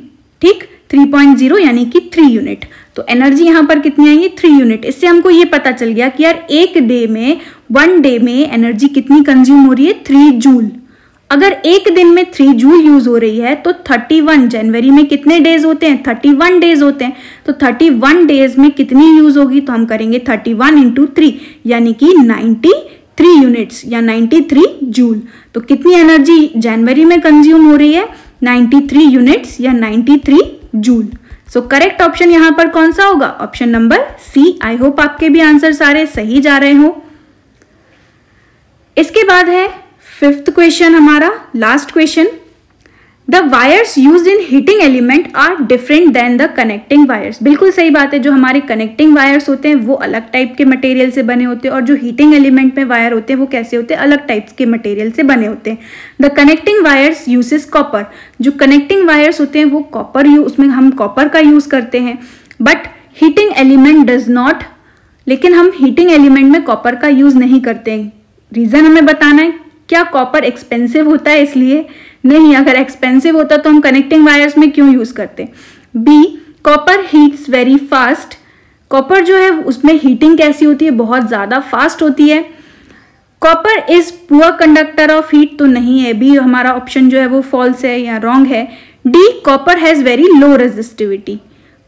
ठीक, 3.0 यानी कि 3 यूनिट। तो एनर्जी यहाँ पर कितनी आएगी 3 यूनिट। इससे हमको ये पता चल गया कि यार एक डे में 1 डे में एनर्जी कितनी कंज्यूम हो रही है 3 जूल। अगर एक दिन में 3 जूल यूज हो रही है तो 31 जनवरी में कितने डेज होते हैं 31 डेज होते हैं, तो 31 डेज में कितनी यूज होगी, तो हम करेंगे 31 इंटू 3 यानी कि 93 यूनिट्स या 93 जूल। तो कितनी एनर्जी जनवरी में कंज्यूम हो रही है 93 यूनिट्स या 93 जूल। सो करेक्ट ऑप्शन यहाँ पर कौन सा होगा, option number C. I hope आपके भी आंसर सारे सही जा रहे हो। इसके बाद है फिफ्थ क्वेश्चन, हमारा last question. The wires used in heating element are different than the connecting wires. बिल्कुल सही बात है, जो हमारे कनेक्टिंग वायर्स होते हैं वो अलग टाइप के मटेरियल से बने होते हैं, और जो हीटिंग एलिमेंट में वायर होते हैं वो कैसे होते हैं, अलग टाइप्स के मटेरियल से बने होते हैं। The connecting wires uses copper. जो कनेक्टिंग वायर्स होते हैं वो कॉपर उसमें हम कॉपर का यूज करते हैं, but heating element does not. लेकिन हम हीटिंग एलिमेंट में कॉपर का यूज नहीं करते हैं। रीजन हमें बताना है, क्या कॉपर एक्सपेंसिव होता है इसलिए? नहीं, अगर एक्सपेंसिव होता तो हम कनेक्टिंग वायर्स में क्यों यूज करते। B, copper heats very fast. Copper जो है उसमें हीटिंग कैसी होती है, बहुत ज्यादा फास्ट होती है। Copper is poor conductor of heat, तो नहीं है, बी हमारा ऑप्शन जो है वो फॉल्स है या रॉन्ग है। D, copper has very low resistivity.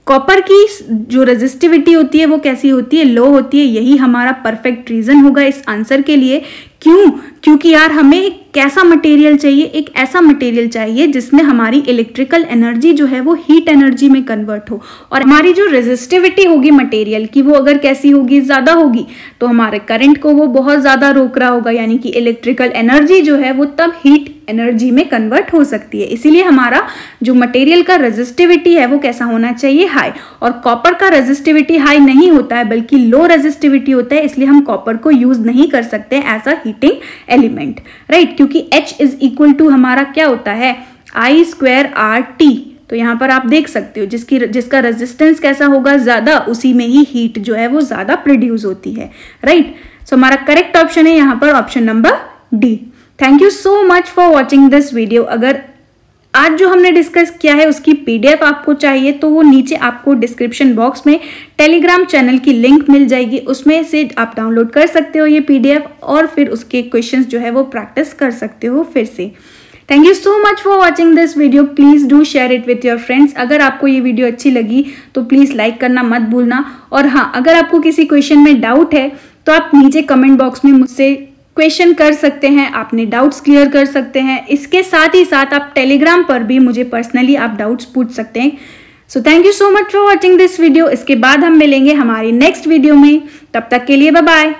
Copper की जो रेजिस्टिविटी होती है वो कैसी होती है, लो होती है। यही हमारा परफेक्ट रीजन होगा इस आंसर के लिए क्यों? क्योंकि यार हमें एक कैसा मटेरियल चाहिए, एक ऐसा मटेरियल चाहिए जिसमें हमारी इलेक्ट्रिकल एनर्जी जो है वो हीट एनर्जी में कन्वर्ट हो, और हमारी जो रेजिस्टिविटी होगी मटेरियल की वो अगर कैसी होगी, ज्यादा होगी, तो हमारे करंट को वो बहुत ज्यादा रोक रहा होगा, यानी कि इलेक्ट्रिकल एनर्जी जो है वो तब हीट एनर्जी में कन्वर्ट हो सकती है। इसीलिए हमारा जो मटेरियल का रेजिस्टिविटी है वो कैसा होना चाहिए, हाई। और कॉपर का रेजिस्टिविटी हाई नहीं होता है बल्कि लो रेजिस्टिविटी होता है, इसलिए हम कॉपर को यूज नहीं कर सकते as a heating element, right. क्योंकि H इज इक्वल टू हमारा क्या होता है, I स्क्वायर RT। तो यहाँ पर आप देख सकते हो जिसका रेजिस्टेंस कैसा होगा, ज्यादा, उसी में ही हीट जो है वो ज्यादा प्रोड्यूस होती है, राइट। सो हमारा करेक्ट ऑप्शन है यहाँ पर option number D. Thank you so much for watching this video. अगर आज जो हमने डिस्कस किया है उसकी पीडीएफ आपको चाहिए तो वो नीचे आपको डिस्क्रिप्शन बॉक्स में टेलीग्राम चैनल की लिंक मिल जाएगी, उसमें से आप डाउनलोड कर सकते हो ये पीडीएफ और फिर उसके क्वेश्चंस जो है वो प्रैक्टिस कर सकते हो फिर से। Thank you so much for watching this video. Please do share it with your friends. अगर आपको ये वीडियो अच्छी लगी तो प्लीज लाइक करना मत भूलना। और हाँ, अगर आपको किसी क्वेश्चन में डाउट है तो आप नीचे कमेंट बॉक्स में मुझसे क्वेश्चन कर सकते हैं, अपने डाउट्स क्लियर कर सकते हैं। इसके साथ ही साथ आप टेलीग्राम पर भी मुझे पर्सनली आप डाउट्स पूछ सकते हैं। So thank you so much for watching this video. इसके बाद हम मिलेंगे हमारी नेक्स्ट वीडियो में, तब तक के लिए बाय बाय।